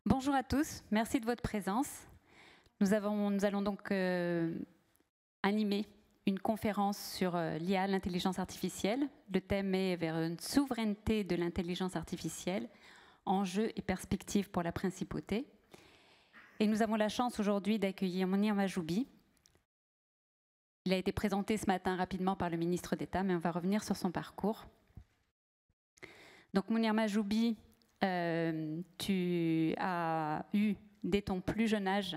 Bonjour à tous, merci de votre présence. Nous allons donc animer une conférence sur l'IA, l'intelligence artificielle. Le thème est vers une souveraineté de l'intelligence artificielle, enjeux et perspectives pour la principauté. Et nous avons la chance aujourd'hui d'accueillir Mounir Mahjoubi. Il a été présenté ce matin rapidement par le ministre d'État, mais on va revenir sur son parcours. Donc Mounir Mahjoubi, tu as eu, dès ton plus jeune âge,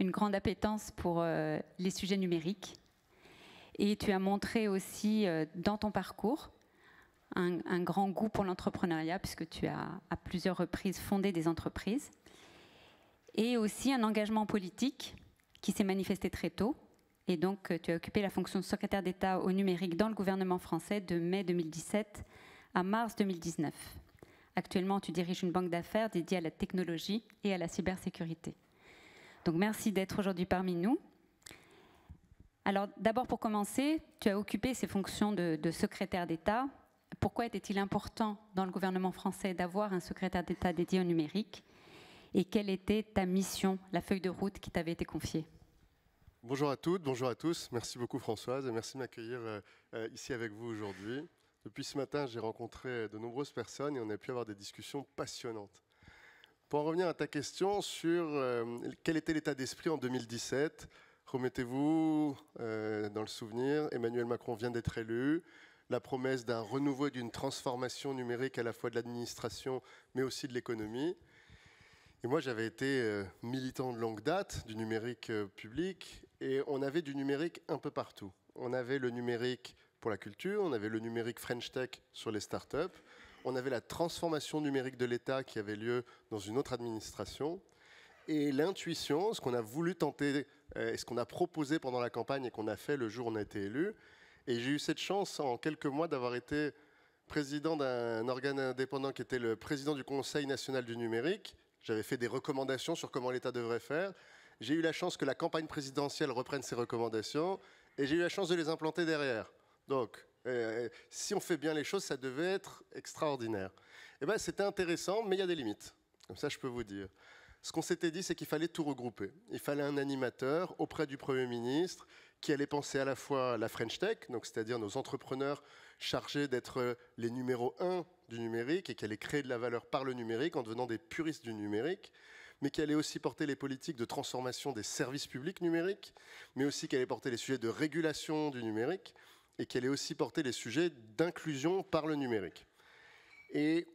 une grande appétence pour les sujets numériques. Et tu as montré aussi dans ton parcours un grand goût pour l'entrepreneuriat, puisque tu as à plusieurs reprises fondé des entreprises. Et aussi un engagement politique qui s'est manifesté très tôt. Et donc, tu as occupé la fonction de secrétaire d'État au numérique dans le gouvernement français de mai 2017 à mars 2019. Actuellement, tu diriges une banque d'affaires dédiée à la technologie et à la cybersécurité. Donc, merci d'être aujourd'hui parmi nous. Alors, d'abord, pour commencer, tu as occupé ces fonctions de secrétaire d'État. Pourquoi était-il important dans le gouvernement français d'avoir un secrétaire d'État dédié au numérique? Et quelle était ta mission, la feuille de route qui t'avait été confiée? Bonjour à toutes, bonjour à tous. Merci beaucoup Françoise et merci de m'accueillir ici avec vous aujourd'hui. Depuis ce matin, j'ai rencontré de nombreuses personnes et on a pu avoir des discussions passionnantes. Pour en revenir à ta question sur quel était l'état d'esprit en 2017, remettez-vous dans le souvenir, Emmanuel Macron vient d'être élu, la promesse d'un renouveau et d'une transformation numérique à la fois de l'administration mais aussi de l'économie. Et moi, j'avais été militant de longue date du numérique public et on avait du numérique un peu partout. On avait le numérique pour la culture, on avait le numérique French Tech sur les startups, on avait la transformation numérique de l'État qui avait lieu dans une autre administration. Et l'intuition, ce qu'on a voulu tenter, et ce qu'on a proposé pendant la campagne et qu'on a fait le jour où on a été élu. Et j'ai eu cette chance en quelques mois d'avoir été président d'un organe indépendant qui était le président du Conseil national du numérique. J'avais fait des recommandations sur comment l'État devrait faire. J'ai eu la chance que la campagne présidentielle reprenne ces recommandations et j'ai eu la chance de les implanter derrière. Donc, si on fait bien les choses, ça devait être extraordinaire. Eh ben, c'était intéressant, mais il y a des limites. Comme ça, je peux vous dire. Ce qu'on s'était dit, c'est qu'il fallait tout regrouper. Il fallait un animateur auprès du Premier ministre qui allait penser à la fois la French Tech, donc c'est-à-dire nos entrepreneurs chargés d'être les numéros 1 du numérique et qui allaient créer de la valeur par le numérique en devenant des puristes du numérique, mais qui allait aussi porter les politiques de transformation des services publics numériques, mais aussi qui allait porter les sujets de régulation du numérique et qui allait aussi porter les sujets d'inclusion par le numérique. Et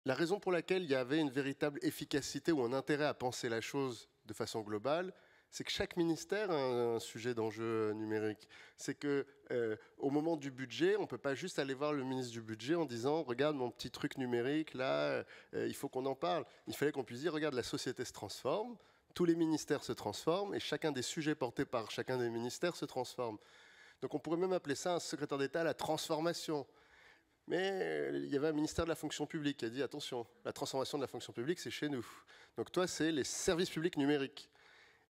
la raison pour laquelle il y avait une véritable efficacité ou un intérêt à penser la chose de façon globale, c'est que chaque ministère a un sujet d'enjeu numérique. C'est qu'au moment du budget, on ne peut pas juste aller voir le ministre du budget en disant « Regarde mon petit truc numérique, là, il faut qu'on en parle ». Il fallait qu'on puisse dire « Regarde, la société se transforme, tous les ministères se transforment et chacun des sujets portés par chacun des ministères se transforme ». Donc on pourrait même appeler ça un secrétaire d'État à la transformation. Mais il y avait un ministère de la fonction publique qui a dit « Attention, la transformation de la fonction publique, c'est chez nous ». Donc toi, c'est les services publics numériques.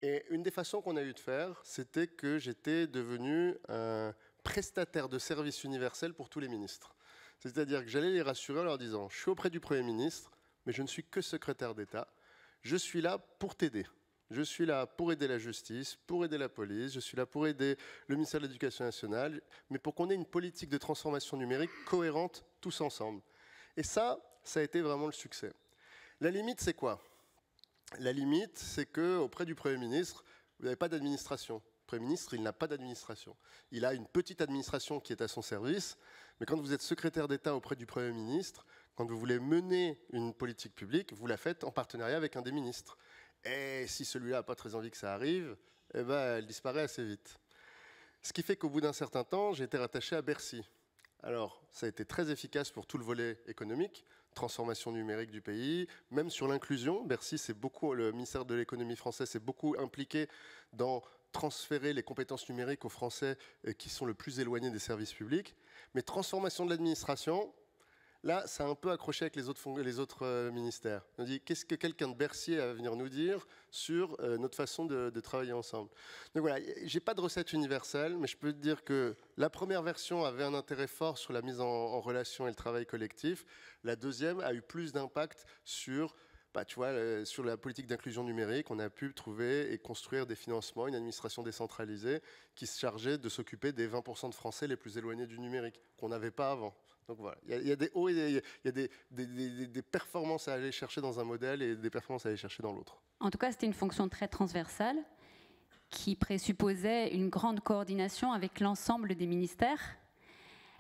Et une des façons qu'on a eu de faire, c'était que j'étais devenu un prestataire de services universels pour tous les ministres. C'est-à-dire que j'allais les rassurer en leur disant « Je suis auprès du Premier ministre, mais je ne suis que secrétaire d'État. Je suis là pour t'aider. Je suis là pour aider la justice, pour aider la police, je suis là pour aider le ministère de l'Éducation nationale, mais pour qu'on ait une politique de transformation numérique cohérente tous ensemble. » Et ça a été vraiment le succès. La limite, c'est quoi ? La limite, c'est qu'auprès du Premier ministre, vous n'avez pas d'administration. Le Premier ministre, il n'a pas d'administration. Il a une petite administration qui est à son service, mais quand vous êtes secrétaire d'État auprès du Premier ministre, quand vous voulez mener une politique publique, vous la faites en partenariat avec un des ministres. Et si celui-là n'a pas très envie que ça arrive, eh ben, elle disparaît assez vite. Ce qui fait qu'au bout d'un certain temps, j'ai été rattaché à Bercy. Alors, ça a été très efficace pour tout le volet économique, transformation numérique du pays, même sur l'inclusion. Bercy, le ministère de l'économie français s'est beaucoup impliqué dans transférer les compétences numériques aux Français qui sont le plus éloignés des services publics. Mais transformation de l'administration, là, ça a un peu accroché avec les autres ministères. On dit, qu'est-ce que quelqu'un de Bercy a à venir nous dire sur notre façon de travailler ensemble? Donc voilà, j'ai pas de recette universelle, mais je peux te dire que la première version avait un intérêt fort sur la mise en relation et le travail collectif. La deuxième a eu plus d'impact sur bah, tu vois, sur la politique d'inclusion numérique, on a pu trouver et construire des financements, une administration décentralisée qui se chargeait de s'occuper des 20% de Français les plus éloignés du numérique, qu'on n'avait pas avant. Donc voilà, il y a des hauts et il y a des performances à aller chercher dans un modèle et des performances à aller chercher dans l'autre. En tout cas, c'était une fonction très transversale qui présupposait une grande coordination avec l'ensemble des ministères.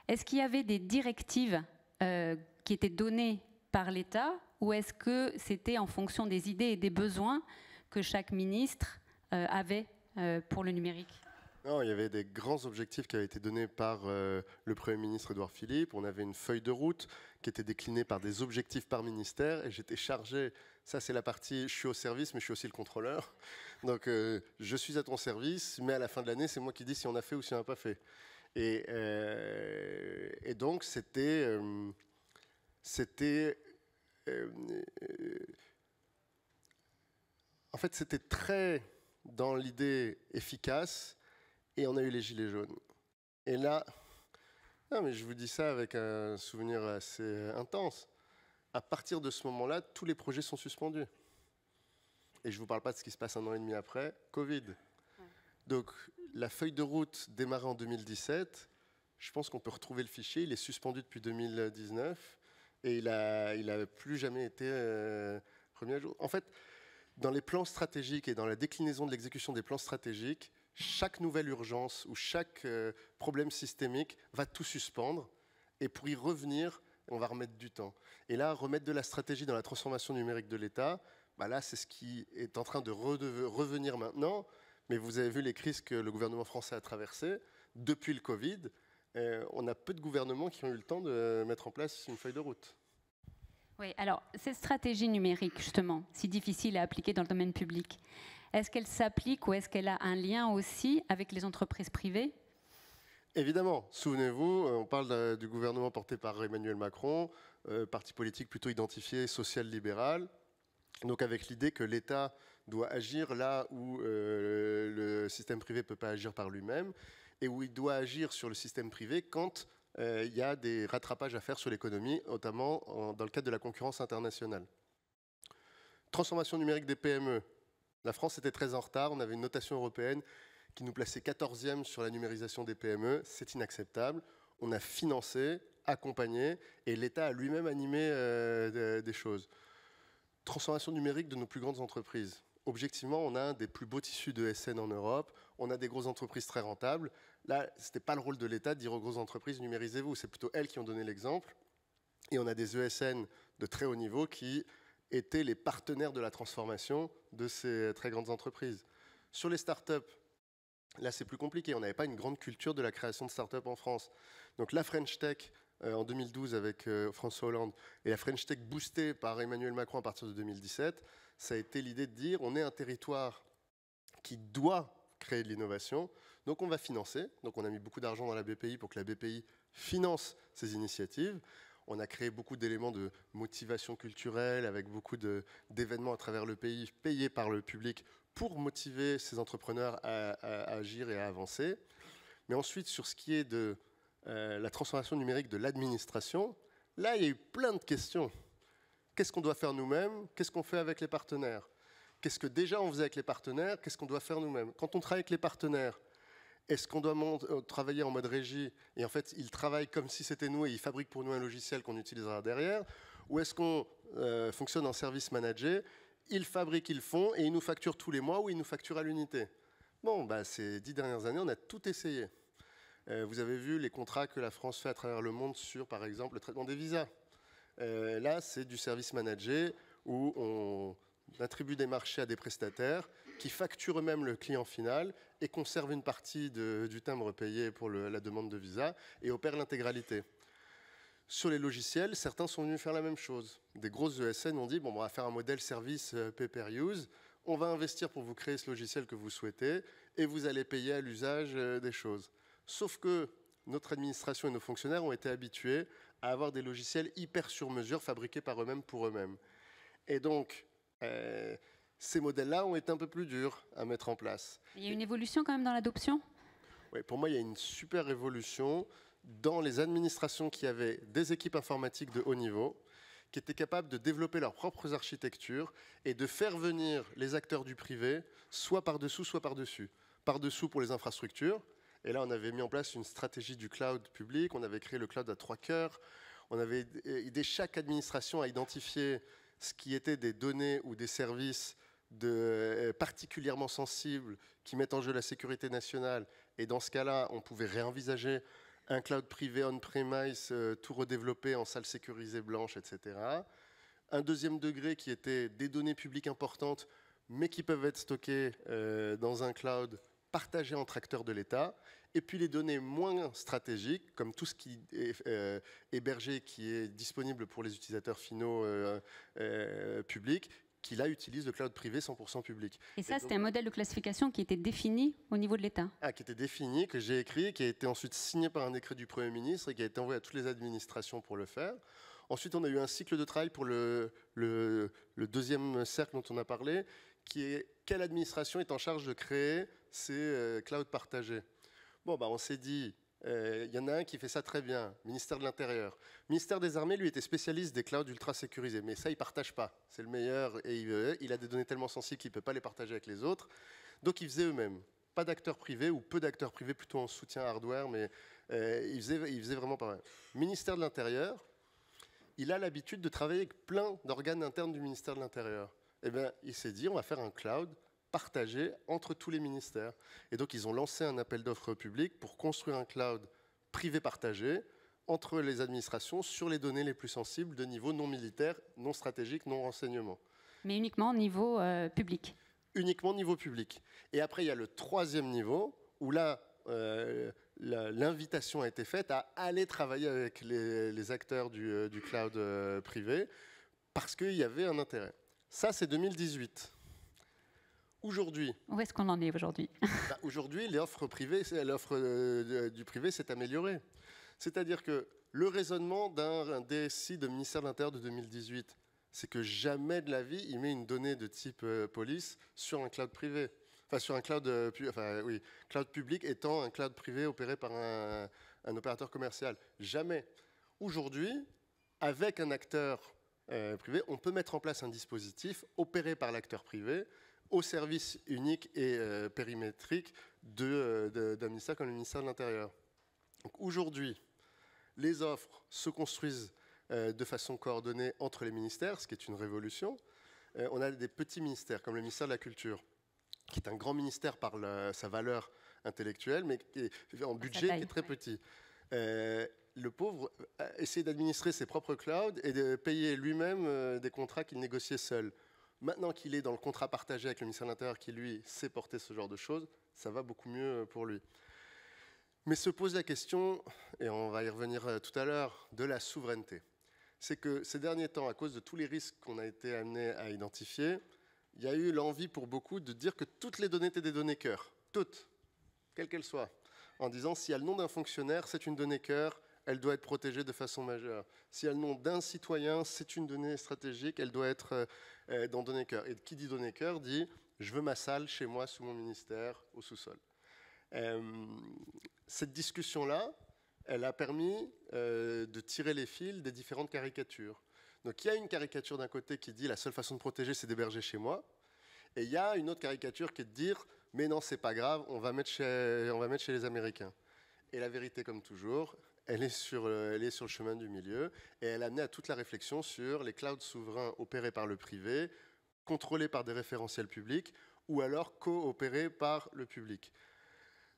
Est-ce qu'il y avait des directives qui étaient données par l'État ou est-ce que c'était en fonction des idées et des besoins que chaque ministre avait pour le numérique ? Non, il y avait des grands objectifs qui avaient été donnés par le Premier ministre Édouard Philippe. On avait une feuille de route qui était déclinée par des objectifs par ministère et j'étais chargé, ça c'est la partie, je suis au service mais je suis aussi le contrôleur. Donc je suis à ton service, mais à la fin de l'année c'est moi qui dis si on a fait ou si on n'a pas fait. Et donc c'était en fait c'était très dans l'idée efficace. Et on a eu les gilets jaunes. Et là, non mais je vous dis ça avec un souvenir assez intense. À partir de ce moment-là, tous les projets sont suspendus. Et je ne vous parle pas de ce qui se passe 1 an et demi après, Covid. Ouais. Donc la feuille de route démarrée en 2017, je pense qu'on peut retrouver le fichier, il est suspendu depuis 2019 et il n'a plus jamais été remis à jour. En fait, dans les plans stratégiques et dans la déclinaison de l'exécution des plans stratégiques, chaque nouvelle urgence ou chaque problème systémique va tout suspendre et pour y revenir, on va remettre du temps. Et là, remettre de la stratégie dans la transformation numérique de l'État, bah là, c'est ce qui est en train de revenir maintenant. Mais vous avez vu les crises que le gouvernement français a traversées depuis le Covid. On a peu de gouvernements qui ont eu le temps de mettre en place une feuille de route. Oui, alors cette stratégie numérique, justement, si difficile à appliquer dans le domaine public, est-ce qu'elle s'applique ou est-ce qu'elle a un lien aussi avec les entreprises privées ? Évidemment. Souvenez-vous, on parle du gouvernement porté par Emmanuel Macron, parti politique plutôt identifié social-libéral, donc avec l'idée que l'État doit agir là où le système privé ne peut pas agir par lui-même et où il doit agir sur le système privé quand il y a des rattrapages à faire sur l'économie, notamment dans le cadre de la concurrence internationale. Transformation numérique des PME. La France était très en retard, on avait une notation européenne qui nous plaçait 14e sur la numérisation des PME, c'est inacceptable. On a financé, accompagné, et l'État a lui-même animé des choses. Transformation numérique de nos plus grandes entreprises. Objectivement, on a un des plus beaux tissus de SN en Europe, on a des grosses entreprises très rentables. Là, ce n'était pas le rôle de l'État de dire aux grosses entreprises, numérisez-vous, c'est plutôt elles qui ont donné l'exemple. Et on a des ESN de très haut niveau qui étaient les partenaires de la transformation de ces très grandes entreprises. Sur les startups, là c'est plus compliqué, on n'avait pas une grande culture de la création de startups en France. Donc la French Tech en 2012 avec François Hollande et la French Tech boostée par Emmanuel Macron à partir de 2017, ça a été l'idée de dire on est un territoire qui doit créer de l'innovation, donc on va financer. Donc on a mis beaucoup d'argent dans la BPI pour que la BPI finance ces initiatives. On a créé beaucoup d'éléments de motivation culturelle avec beaucoup d'événements à travers le pays payés par le public pour motiver ces entrepreneurs à agir et à avancer. Mais ensuite, sur ce qui est de la transformation numérique de l'administration, là, il y a eu plein de questions. Qu'est-ce qu'on doit faire nous-mêmes? Qu'est-ce qu'on fait avec les partenaires? Qu'est-ce que déjà on faisait avec les partenaires? Qu'est-ce qu'on doit faire nous-mêmes? Quand on travaille avec les partenaires, est-ce qu'on doit travailler en mode régie et en fait ils travaillent comme si c'était nous et ils fabriquent pour nous un logiciel qu'on utilisera derrière? Ou est-ce qu'on fonctionne en service managé? Ils fabriquent, ils font et ils nous facturent tous les mois ou ils nous facturent à l'unité. Bon, bah, ces 10 dernières années, on a tout essayé. Vous avez vu les contrats que la France fait à travers le monde sur, par exemple, le traitement des visas. Là, c'est du service managé où on attribue des marchés à des prestataires qui facturent eux-mêmes le client final et conservent une partie du timbre payé pour la demande de visa et opèrent l'intégralité. Sur les logiciels, certains sont venus faire la même chose. Des grosses ESN ont dit, bon, on va faire un modèle service pay-per-use, on va investir pour vous créer ce logiciel que vous souhaitez et vous allez payer à l'usage des choses. Sauf que notre administration et nos fonctionnaires ont été habitués à avoir des logiciels hyper sur mesure fabriqués par eux-mêmes pour eux-mêmes. Et donc, ces modèles-là ont été un peu plus durs à mettre en place. Il y a une évolution quand même dans l'adoption ? Oui, pour moi, il y a une super évolution dans les administrations qui avaient des équipes informatiques de haut niveau qui étaient capables de développer leurs propres architectures et de faire venir les acteurs du privé, soit par-dessous, soit par-dessus. Par-dessous pour les infrastructures, et là on avait mis en place une stratégie du cloud public, on avait créé le cloud à 3 cœurs, on avait aidé chaque administration à identifier ce qui était des données ou des services particulièrement sensibles qui mettent en jeu la sécurité nationale, et dans ce cas-là, on pouvait réenvisager un cloud privé on-premise, tout redéveloppé en salle sécurisée blanche, etc. Un deuxième degré qui était des données publiques importantes, mais qui peuvent être stockées dans un cloud partagé entre acteurs de l'État. Et puis les données moins stratégiques, comme tout ce qui est hébergé, qui est disponible pour les utilisateurs finaux publics, qui là utilisent le cloud privé 100% public. Et ça, c'était un modèle de classification qui était défini au niveau de l'État. Qui était défini, que j'ai écrit, qui a été ensuite signé par un décret du Premier ministre et qui a été envoyé à toutes les administrations pour le faire. Ensuite, on a eu un cycle de travail pour le deuxième cercle dont on a parlé, qui est quelle administration est en charge de créer ces clouds partagés. Bon, on s'est dit, y en a un qui fait ça très bien, ministère de l'Intérieur. Ministère des Armées, lui, était spécialiste des clouds ultra sécurisés, mais ça, il ne partage pas. C'est le meilleur et il a des données tellement sensibles qu'il ne peut pas les partager avec les autres. Donc, ils faisaient eux-mêmes. Pas d'acteurs privés ou peu d'acteurs privés, plutôt en soutien hardware, mais ils faisaient vraiment pareil. Ministère de l'Intérieur, il a l'habitude de travailler avec plein d'organes internes du ministère de l'Intérieur. Eh bien, il s'est dit, on va faire un cloud partagé entre tous les ministères. Et donc, ils ont lancé un appel d'offres public pour construire un cloud privé partagé entre les administrations sur les données les plus sensibles de niveau non militaire, non stratégique, non renseignement. Mais uniquement au niveau public. Uniquement niveau public. Et après, il y a le troisième niveau, où là, l'invitation a été faite à aller travailler avec les acteurs du cloud privé, parce qu'il y avait un intérêt. Ça, c'est 2018. Aujourd'hui. Où est-ce qu'on en est aujourd'hui? Aujourd'hui, l'offre du privé s'est améliorée. C'est-à-dire que le raisonnement d'un DSI de ministère de l'Intérieur de 2018, c'est que jamais de la vie, il met une donnée de type police sur un cloud privé. Enfin, sur un cloud, cloud public étant un cloud privé opéré par un opérateur commercial. Jamais. Aujourd'hui, avec un acteur privé, on peut mettre en place un dispositif opéré par l'acteur privé au service unique et périmétrique d'un ministère comme le ministère de l'Intérieur. Aujourd'hui, les offres se construisent de façon coordonnée entre les ministères, ce qui est une révolution. On a des petits ministères, comme le ministère de la Culture, qui est un grand ministère par sa valeur intellectuelle, mais qui est en budget qui est très petit. Le pauvre essaie d'administrer ses propres clouds et de payer lui-même des contrats qu'il négociait seul. Maintenant qu'il est dans le contrat partagé avec le ministère de l'Intérieur qui, lui, sait porter ce genre de choses, ça va beaucoup mieux pour lui. Mais se pose la question, et on va y revenir tout à l'heure, de la souveraineté. C'est que ces derniers temps, à cause de tous les risques qu'on a été amené à identifier, il y a eu l'envie pour beaucoup de dire que toutes les données étaient des données cœur. Toutes, quelles qu'elles soient. En disant, s'il y a le nom d'un fonctionnaire, c'est une donnée cœur, elle doit être protégée de façon majeure. S'il y a le nom d'un citoyen, c'est une donnée stratégique, elle doit être dans données cœur. Et qui dit données cœur dit, je veux ma salle chez moi, sous mon ministère, au sous-sol. Cette discussion-là, elle a permis de tirer les fils des différentes caricatures. Donc il y a une caricature d'un côté qui dit, la seule façon de protéger, c'est d'héberger chez moi. Et il y a une autre caricature qui est de dire, mais non, c'est pas grave, on va mettre chez les Américains. Et la vérité, comme toujours, elle est sur le chemin du milieu et elle a amené à toute la réflexion sur les clouds souverains opérés par le privé, contrôlés par des référentiels publics ou alors coopérés par le public.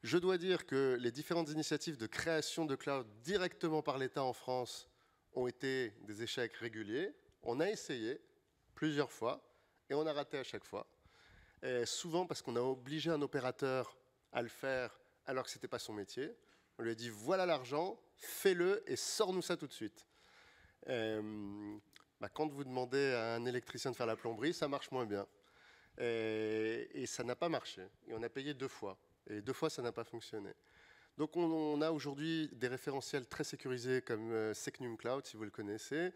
Je dois dire que les différentes initiatives de création de cloud directement par l'État en France ont été des échecs réguliers. On a essayé plusieurs fois et on a raté à chaque fois. Et souvent parce qu'on a obligé un opérateur à le faire alors que ce n'était pas son métier. On lui a dit, voilà l'argent, fais-le et sors-nous ça tout de suite. Quand vous demandez à un électricien de faire la plomberie, ça marche moins bien. Et ça n'a pas marché. Et on a payé 2 fois. Et 2 fois, ça n'a pas fonctionné. Donc on a aujourd'hui des référentiels très sécurisés comme Secnum Cloud, si vous le connaissez,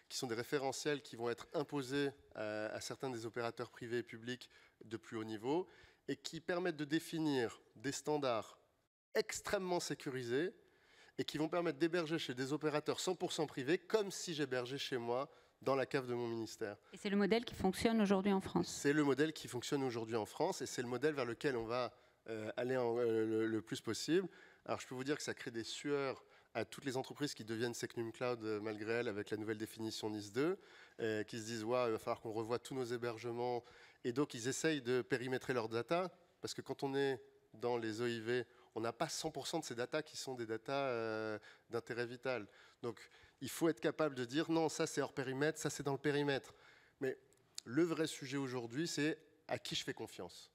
qui sont des référentiels qui vont être imposés à certains des opérateurs privés et publics de plus haut niveau et qui permettent de définir des standards extrêmement sécurisés et qui vont permettre d'héberger chez des opérateurs 100% privés comme si j'hébergeais chez moi dans la cave de mon ministère. Et c'est le modèle qui fonctionne aujourd'hui en France. C'est le modèle qui fonctionne aujourd'hui en France et c'est le modèle vers lequel on va aller le plus possible. Alors je peux vous dire que ça crée des sueurs à toutes les entreprises qui deviennent Secnum Cloud malgré elles avec la nouvelle définition NIS 2, qui se disent ouais, il va falloir qu'on revoie tous nos hébergements et donc ils essayent de périmétrer leurs data parce que quand on est dans les OIV, on n'a pas 100% de ces datas qui sont des datas d'intérêt vital. Donc il faut être capable de dire non, ça c'est hors périmètre, ça c'est dans le périmètre. Mais le vrai sujet aujourd'hui, c'est à qui je fais confiance.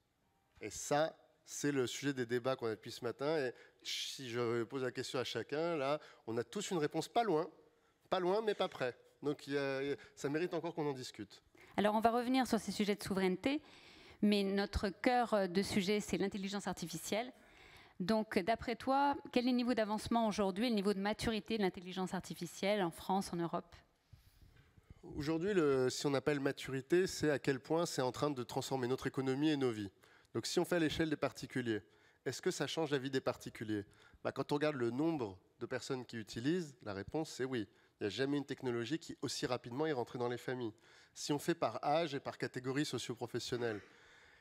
Et ça, c'est le sujet des débats qu'on a depuis ce matin. Et si je pose la question à chacun, là, on a tous une réponse pas loin, mais pas près. Donc ça mérite encore qu'on en discute. Alors on va revenir sur ces sujets de souveraineté, mais notre cœur de sujet, c'est l'intelligence artificielle. Donc d'après toi, quel est le niveau d'avancement aujourd'hui, le niveau de maturité de l'intelligence artificielle en France, en Europe ? Aujourd'hui, si on appelle maturité, c'est à quel point c'est en train de transformer notre économie et nos vies. Donc si on fait à l'échelle des particuliers, est-ce que ça change la vie des particuliers ? Quand on regarde le nombre de personnes qui utilisent, la réponse c'est oui. Il n'y a jamais une technologie qui aussi rapidement est rentrée dans les familles. Si on fait par âge et par catégorie socio-professionnelle,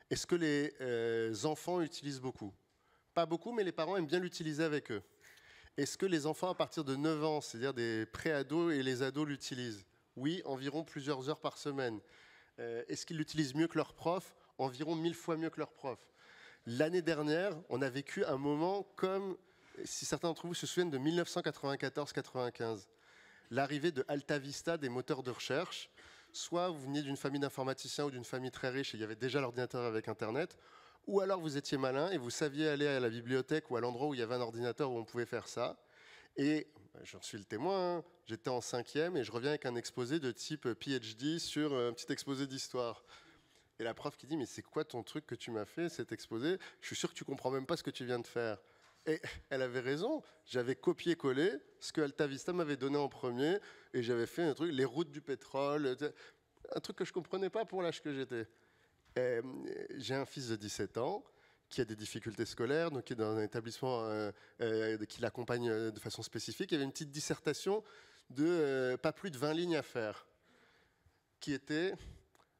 est-ce que les enfants utilisent beaucoup ? Pas beaucoup, mais les parents aiment bien l'utiliser avec eux. Est-ce que les enfants à partir de 9 ans, c'est-à-dire des pré-ados et les ados l'utilisent ? Oui, environ plusieurs heures par semaine. Est-ce qu'ils l'utilisent mieux que leurs profs ? Environ 1000 fois mieux que leurs profs. L'année dernière, on a vécu un moment comme, si certains d'entre vous se souviennent, de 1994-95. L'arrivée de Alta Vista, des moteurs de recherche. Soit vous veniez d'une famille d'informaticiens ou d'une famille très riche et il y avait déjà l'ordinateur avec Internet, ou alors vous étiez malin et vous saviez aller à la bibliothèque ou à l'endroit où il y avait un ordinateur où on pouvait faire ça. Et j'en suis le témoin, j'étais en 5e et je reviens avec un exposé de type PhD sur un petit exposé d'histoire. Et la prof qui dit « Mais c'est quoi ton truc que tu m'as fait, cet exposé ? Je suis sûr que tu comprends même pas ce que tu viens de faire. » Et elle avait raison, j'avais copié-collé ce que Alta Vista m'avait donné en premier et j'avais fait un truc, les routes du pétrole, un truc que je comprenais pas pour l'âge que j'étais. J'ai un fils de 17 ans qui a des difficultés scolaires, donc qui est dans un établissement qui l'accompagne de façon spécifique. Il y avait une petite dissertation de pas plus de 20 lignes à faire, qui était...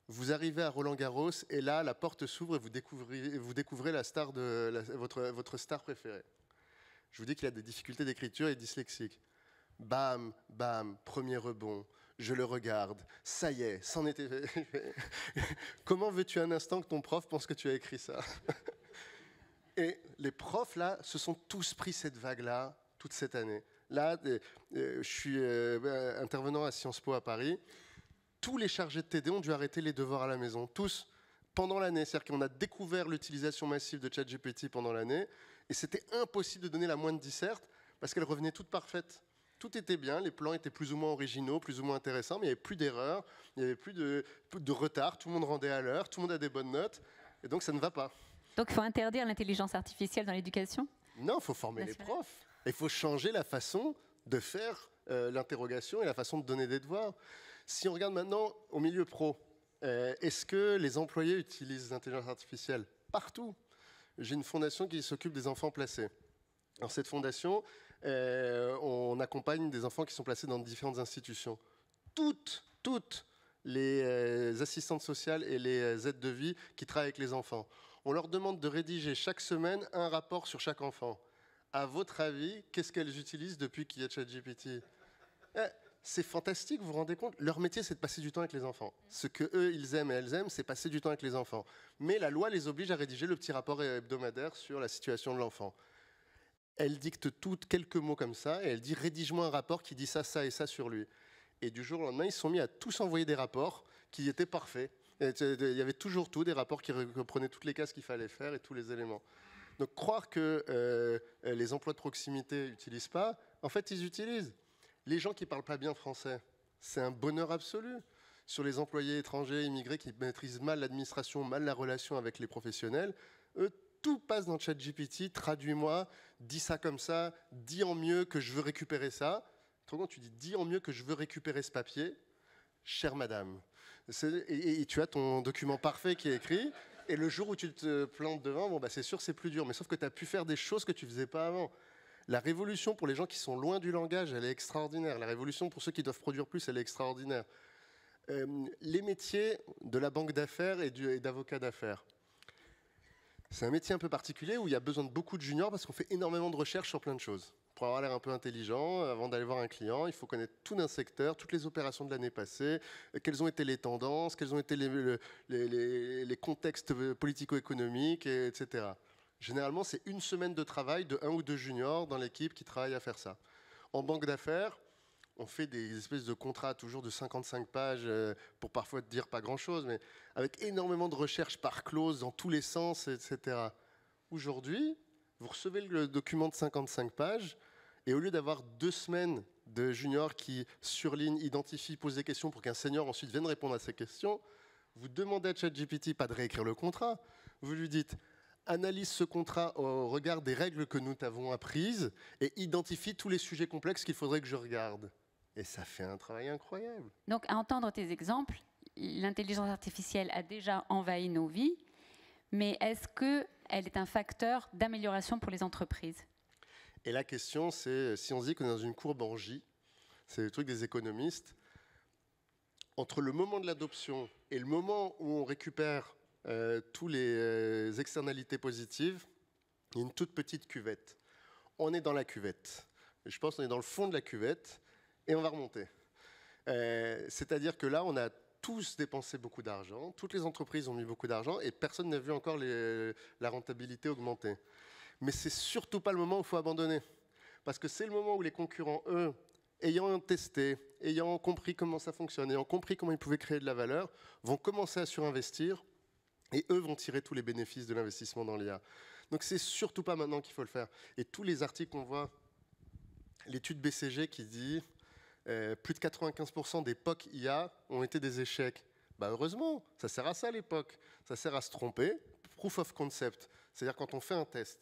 Vous arrivez à Roland-Garros et là, la porte s'ouvre et vous découvrez la star votre star préférée. Je vous dis qu'il a des difficultés d'écriture et est dyslexique. Bam, bam, premier rebond, je le regarde, ça y est, c'en était fait. Comment veux-tu un instant que ton prof pense que tu as écrit ça ? Et les profs, là, se sont tous pris cette vague-là, toute cette année. Là, je suis intervenant à Sciences Po à Paris. Tous les chargés de TD ont dû arrêter les devoirs à la maison, tous, pendant l'année. C'est-à-dire qu'on a découvert l'utilisation massive de ChatGPT pendant l'année, et c'était impossible de donner la moindre disserte, parce qu'elle revenait toute parfaite. Tout était bien, les plans étaient plus ou moins originaux, plus ou moins intéressants, mais il n'y avait plus d'erreurs, il n'y avait plus de retard, tout le monde rendait à l'heure, tout le monde a des bonnes notes, et donc ça ne va pas. Donc il faut interdire l'intelligence artificielle dans l'éducation ? Non, il faut former les profs. Il faut changer la façon de faire l'interrogation et la façon de donner des devoirs. Si on regarde maintenant au milieu pro, est-ce que les employés utilisent l'intelligence artificielle ? Partout. J'ai une fondation qui s'occupe des enfants placés. Dans cette fondation, on accompagne des enfants qui sont placés dans différentes institutions. Toutes les assistantes sociales et les aides de vie qui travaillent avec les enfants. On leur demande de rédiger chaque semaine un rapport sur chaque enfant. À votre avis, qu'est-ce qu'elles utilisent depuis qu'il y a ChatGPT ? C'est fantastique, vous vous rendez compte ? Leur métier, c'est de passer du temps avec les enfants. Ce que eux, ils aiment et elles aiment, c'est passer du temps avec les enfants. Mais la loi les oblige à rédiger le petit rapport hebdomadaire sur la situation de l'enfant. Elle dicte toutes quelques mots comme ça, et elle dit « rédige-moi un rapport qui dit ça, ça et ça sur lui ». Et du jour au lendemain, ils se sont mis à tous envoyer des rapports qui étaient parfaits. Il y avait toujours tout, des rapports qui reprenaient toutes les cases qu'il fallait faire et tous les éléments. Donc croire que les emplois de proximité n'utilisent pas, en fait, ils utilisent. Les gens qui ne parlent pas bien français, c'est un bonheur absolu. Sur les employés étrangers, immigrés qui maîtrisent mal l'administration, mal la relation avec les professionnels, eux, tout passe dans ChatGPT, traduis-moi, dis ça comme ça, dis en mieux que je veux récupérer ça. Autrement, tu dis, dis en mieux que je veux récupérer ce papier, chère madame. Et tu as ton document parfait qui est écrit, et le jour où tu te plantes devant, bon, bah, c'est sûr c'est plus dur, mais sauf que tu as pu faire des choses que tu ne faisais pas avant. La révolution pour les gens qui sont loin du langage, elle est extraordinaire. La révolution pour ceux qui doivent produire plus, elle est extraordinaire. Les métiers de la banque d'affaires et d'avocat d'affaires. C'est un métier un peu particulier où il y a besoin de beaucoup de juniors parce qu'on fait énormément de recherches sur plein de choses. Pour avoir l'air un peu intelligent, avant d'aller voir un client, il faut connaître tout d'un secteur, toutes les opérations de l'année passée, quelles ont été les tendances, quels ont été les contextes politico-économiques, etc. Généralement, c'est une semaine de travail de 1 ou 2 juniors dans l'équipe qui travaillent à faire ça. En banque d'affaires, on fait des espèces de contrats toujours de 55 pages pour parfois te dire pas grand-chose, mais avec énormément de recherches par clause dans tous les sens, etc. Aujourd'hui, vous recevez le document de 55 pages et au lieu d'avoir 2 semaines de juniors qui surlignent, identifient, posent des questions pour qu'un senior ensuite vienne répondre à ces questions, vous demandez à ChatGPT pas de réécrire le contrat, vous lui dites analyse ce contrat au regard des règles que nous t'avons apprises et identifie tous les sujets complexes qu'il faudrait que je regarde. Et ça fait un travail incroyable. Donc, à entendre tes exemples, l'intelligence artificielle a déjà envahi nos vies, mais est-ce qu'elle est un facteur d'amélioration pour les entreprises? Et la question, c'est, si on se dit qu'on est dans une courbe en J, c'est le truc des économistes, entre le moment de l'adoption et le moment où on récupère tous les externalités positives, il y a une toute petite cuvette. On est dans la cuvette. Je pense qu'on est dans le fond de la cuvette. Et on va remonter. C'est-à-dire que là, on a tous dépensé beaucoup d'argent, toutes les entreprises ont mis beaucoup d'argent et personne n'a vu encore la rentabilité augmenter. Mais c'est surtout pas le moment où il faut abandonner. Parce que c'est le moment où les concurrents, eux, ayant testé, ayant compris comment ça fonctionne, ayant compris comment ils pouvaient créer de la valeur, vont commencer à surinvestir et eux vont tirer tous les bénéfices de l'investissement dans l'IA. Donc c'est surtout pas maintenant qu'il faut le faire. Et tous les articles qu'on voit, l'étude BCG qui dit plus de 95% des POC IA ont été des échecs. Bah heureusement, ça sert à ça l'époque. Ça sert à se tromper. Proof of concept, c'est-à-dire quand on fait un test,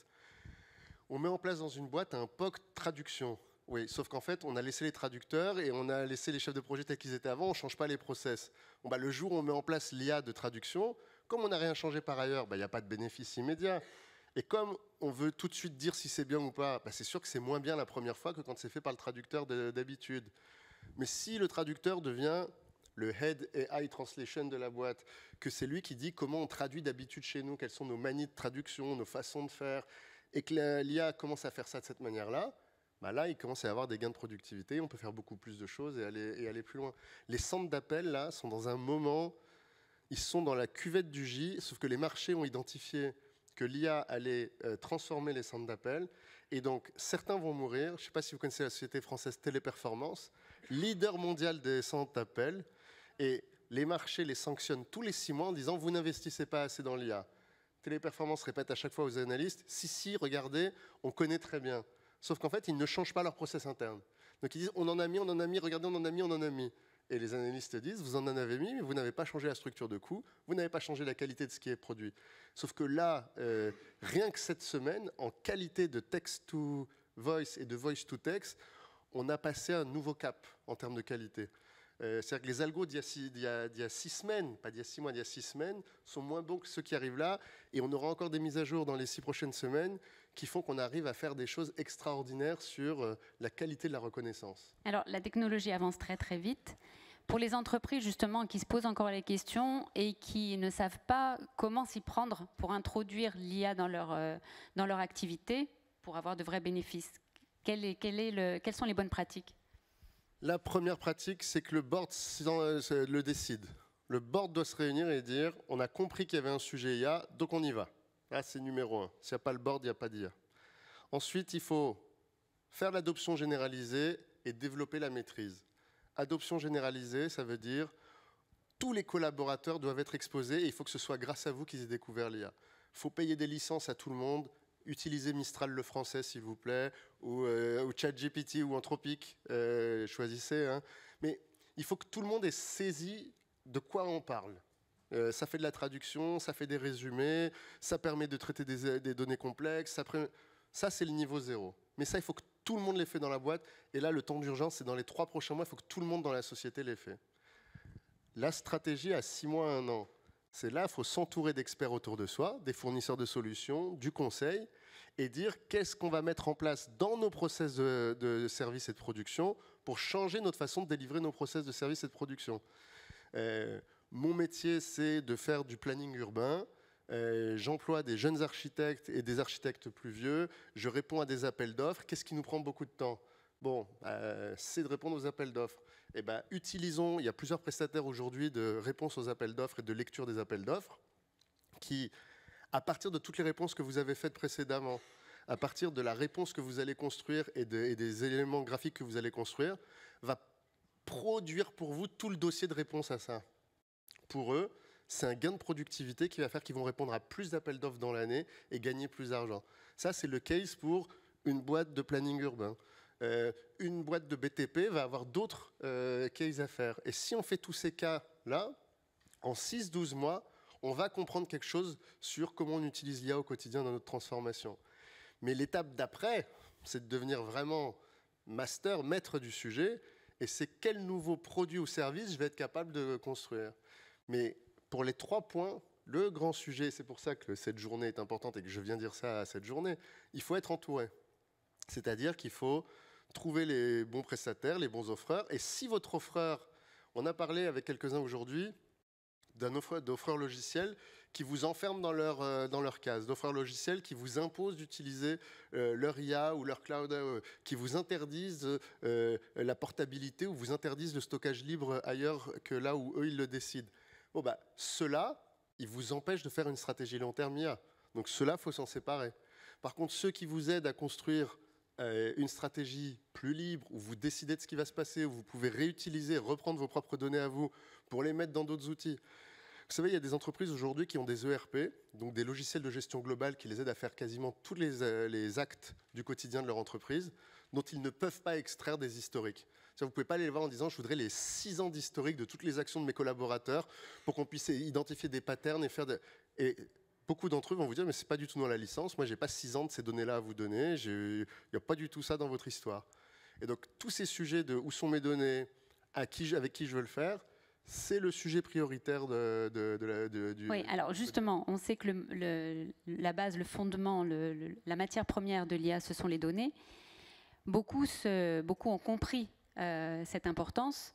on met en place dans une boîte un POC traduction. Oui, sauf qu'en fait, on a laissé les traducteurs et on a laissé les chefs de projet tels qu'ils étaient avant, on ne change pas les process. Bon, bah, le jour où on met en place l'IA de traduction, comme on n'a rien changé par ailleurs, bah, il n'y a pas de bénéfice immédiat. Et comme on veut tout de suite dire si c'est bien ou pas, bah c'est sûr que c'est moins bien la première fois que quand c'est fait par le traducteur d'habitude. Mais si le traducteur devient le head AI translation de la boîte, que c'est lui qui dit comment on traduit d'habitude chez nous, quelles sont nos manies de traduction, nos façons de faire, et que l'IA commence à faire ça de cette manière-là, bah là, il commence à y avoir des gains de productivité, on peut faire beaucoup plus de choses et aller plus loin. Les centres d'appel, là, sont dans un moment, ils sont dans la cuvette du J, sauf que les marchés ont identifié que l'IA allait transformer les centres d'appel. Et donc, certains vont mourir. Je ne sais pas si vous connaissez la société française Téléperformance, leader mondial des centres d'appel. Et les marchés les sanctionnent tous les 6 mois en disant « vous n'investissez pas assez dans l'IA ». Téléperformance répète à chaque fois aux analystes « si, regardez, on connaît très bien ». Sauf qu'en fait, ils ne changent pas leur process interne. Donc ils disent « on en a mis, regardez, on en a mis, on en a mis ». Et les analystes disent, vous en avez mis, mais vous n'avez pas changé la structure de coût, vous n'avez pas changé la qualité de ce qui est produit. Sauf que là, rien que cette semaine, en qualité de text-to-voice et de voice-to-text, on a passé un nouveau cap en termes de qualité. C'est-à-dire que les algos d'il y a 6 semaines, pas d'il y a 6 mois, d'il y a 6 semaines, sont moins bons que ceux qui arrivent là, et on aura encore des mises à jour dans les 6 prochaines semaines qui font qu'on arrive à faire des choses extraordinaires sur la qualité de la reconnaissance. Alors, la technologie avance très très vite. Pour les entreprises, justement, qui se posent encore les questions et qui ne savent pas comment s'y prendre pour introduire l'IA dans leur activité, pour avoir de vrais bénéfices, quelles sont les bonnes pratiques? La première pratique, c'est que le board le décide. Le board doit se réunir et dire on a compris qu'il y avait un sujet IA, donc on y va. Là, c'est numéro 1. S'il n'y a pas le board, il n'y a pas d'IA. Ensuite, il faut faire l'adoption généralisée et développer la maîtrise. Adoption généralisée, ça veut dire tous les collaborateurs doivent être exposés et il faut que ce soit grâce à vous qu'ils aient découvert l'IA. Il faut payer des licences à tout le monde. Utilisez Mistral le français, s'il vous plaît, ou ChatGPT ou Anthropic, choisissez. Hein. Mais il faut que tout le monde ait saisi de quoi on parle. Ça fait de la traduction, ça fait des résumés, ça permet de traiter des données complexes. Ça, c'est le niveau 0. Mais ça, il faut que tout le monde l'ait fait dans la boîte. Et là, le temps d'urgence, c'est dans les 3 prochains mois, il faut que tout le monde dans la société l'ait fait. La stratégie à 6 mois à 1 an. C'est là, il faut s'entourer d'experts autour de soi, des fournisseurs de solutions, du conseil, et dire qu'est-ce qu'on va mettre en place dans nos process de services et de production pour changer notre façon de délivrer nos process de services et de production. Mon métier, c'est de faire du planning urbain. J'emploie des jeunes architectes et des architectes plus vieux. Je réponds à des appels d'offres. Qu'est-ce qui nous prend beaucoup de temps? Bon, c'est de répondre aux appels d'offres. Eh ben, utilisons, il y a plusieurs prestataires aujourd'hui de réponse aux appels d'offres et de lecture des appels d'offres qui, à partir de toutes les réponses que vous avez faites précédemment, à partir de la réponse que vous allez construire et des éléments graphiques que vous allez construire, va produire pour vous tout le dossier de réponse à ça. Pour eux, c'est un gain de productivité qui va faire qu'ils vont répondre à plus d'appels d'offres dans l'année et gagner plus d'argent. Ça, c'est le case pour une boîte de planning urbain. Une boîte de BTP va avoir d'autres cases à faire. Et si on fait tous ces cas-là, en 6-12 mois, on va comprendre quelque chose sur comment on utilise l'IA au quotidien dans notre transformation. Mais l'étape d'après, c'est de devenir vraiment maître du sujet, et c'est quel nouveau produit ou service je vais être capable de construire. Mais pour les 3 points, le grand sujet, c'est pour ça que cette journée est importante et que je viens dire ça à cette journée, il faut être entouré. C'est-à-dire qu'il faut trouver les bons prestataires, les bons offreurs, et si votre offreur, on a parlé avec quelques-uns aujourd'hui, d'offreurs logiciels qui vous enferment dans leur case, d'offreurs logiciels qui vous imposent d'utiliser leur IA ou leur cloud, qui vous interdisent la portabilité ou vous interdisent le stockage libre ailleurs que là où eux, ils le décident. Bon, bah, ceux-là, ils vous empêchent de faire une stratégie long terme IA. Donc ceux-là, il faut s'en séparer. Par contre, ceux qui vous aident à construire une stratégie plus libre, où vous décidez de ce qui va se passer, où vous pouvez réutiliser, reprendre vos propres données à vous pour les mettre dans d'autres outils. Vous savez, il y a des entreprises aujourd'hui qui ont des ERP, donc des logiciels de gestion globale qui les aident à faire quasiment tous les actes du quotidien de leur entreprise, dont ils ne peuvent pas extraire des historiques. Vous ne pouvez pas aller les voir en disant « je voudrais les 6 ans d'historique de toutes les actions de mes collaborateurs pour qu'on puisse identifier des patterns et faire des... » Et beaucoup d'entre eux vont vous dire « mais ce n'est pas du tout dans la licence, moi je n'ai pas 6 ans de ces données-là à vous donner, il n'y a pas du tout ça dans votre histoire. » Et donc tous ces sujets de où sont mes données, avec qui je veux le faire, c'est le sujet prioritaire du... Oui, alors justement, on sait que la base, le fondement, la matière première de l'IA, ce sont les données. Beaucoup ont compris cette importance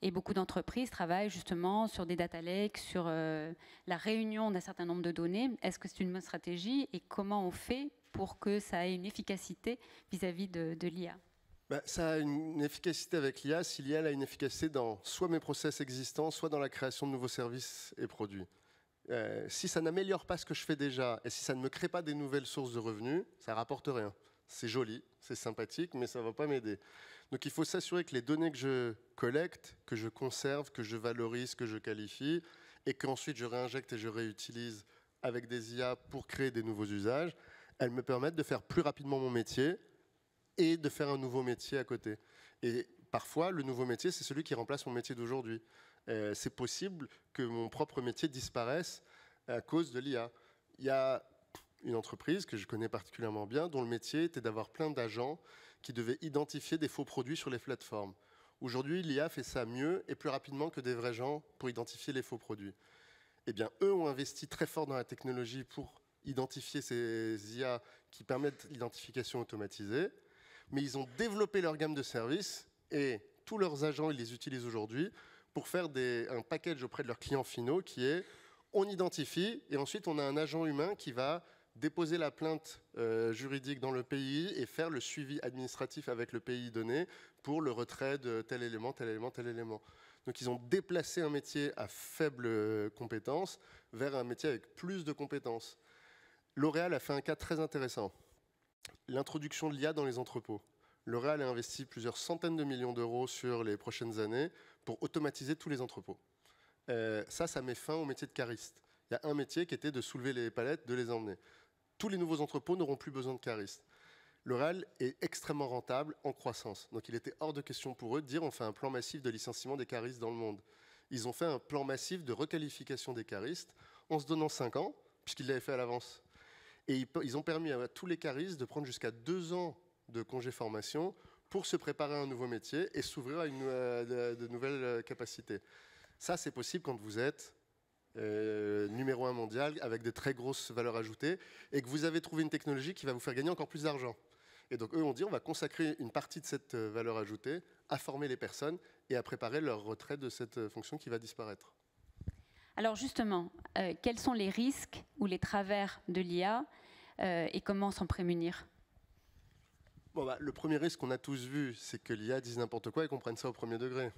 et beaucoup d'entreprises travaillent justement sur des data lakes, sur la réunion d'un certain nombre de données. Est-ce que c'est une bonne stratégie et comment on fait pour que ça ait une efficacité vis-à-vis de l'IA ? Ça a une efficacité avec l'IA si l'IA a une efficacité dans soit mes process existants, soit dans la création de nouveaux services et produits. Si ça n'améliore pas ce que je fais déjà et si ça ne me crée pas des nouvelles sources de revenus, ça ne rapporte rien. C'est joli, c'est sympathique, mais ça ne va pas m'aider. Donc il faut s'assurer que les données que je collecte, que je conserve, que je valorise, que je qualifie, et qu'ensuite je réinjecte et je réutilise avec des IA pour créer des nouveaux usages, elles me permettent de faire plus rapidement mon métier et de faire un nouveau métier à côté. Et parfois, le nouveau métier, c'est celui qui remplace mon métier d'aujourd'hui. C'est possible que mon propre métier disparaisse à cause de l'IA. Il y a une entreprise que je connais particulièrement bien, dont le métier était d'avoir plein d'agents qui devaient identifier des faux produits sur les plateformes. Aujourd'hui, l'IA fait ça mieux et plus rapidement que des vrais gens pour identifier les faux produits. Eh bien, eux ont investi très fort dans la technologie pour identifier ces IA qui permettent l'identification automatisée. Mais ils ont développé leur gamme de services et tous leurs agents, ils les utilisent aujourd'hui pour faire un package auprès de leurs clients finaux qui est on identifie et ensuite on a un agent humain qui va déposer la plainte juridique dans le pays et faire le suivi administratif avec le pays donné pour le retrait de tel élément, tel élément, tel élément. Donc ils ont déplacé un métier à faible compétence vers un métier avec plus de compétences. L'Oréal a fait un cas très intéressant. L'introduction de l'IA dans les entrepôts. L'Oréal a investi plusieurs centaines de millions d'euros sur les prochaines années pour automatiser tous les entrepôts. Ça met fin au métier de cariste. Il y a un métier qui était de soulever les palettes, de les emmener. Tous les nouveaux entrepôts n'auront plus besoin de caristes. L'Oréal est extrêmement rentable, en croissance. Donc il était hors de question pour eux de dire on fait un plan massif de licenciement des caristes dans le monde. Ils ont fait un plan massif de requalification des caristes en se donnant 5 ans, puisqu'ils l'avaient fait à l'avance. Et ils ont permis à tous les caristes de prendre jusqu'à 2 ans de congé formation pour se préparer à un nouveau métier et s'ouvrir à de nouvelles capacités. Ça, c'est possible quand vous êtes numéro 1 mondial avec de très grosses valeurs ajoutées et que vous avez trouvé une technologie qui va vous faire gagner encore plus d'argent. Et donc, eux ont dit, on va consacrer une partie de cette valeur ajoutée à former les personnes et à préparer leur retrait de cette fonction qui va disparaître. Alors justement, quels sont les risques ou les travers de l'IA et comment s'en prémunir? Bon, le premier risque qu'on a tous vu, c'est que l'IA dise n'importe quoi et qu'on prenne ça au premier degré.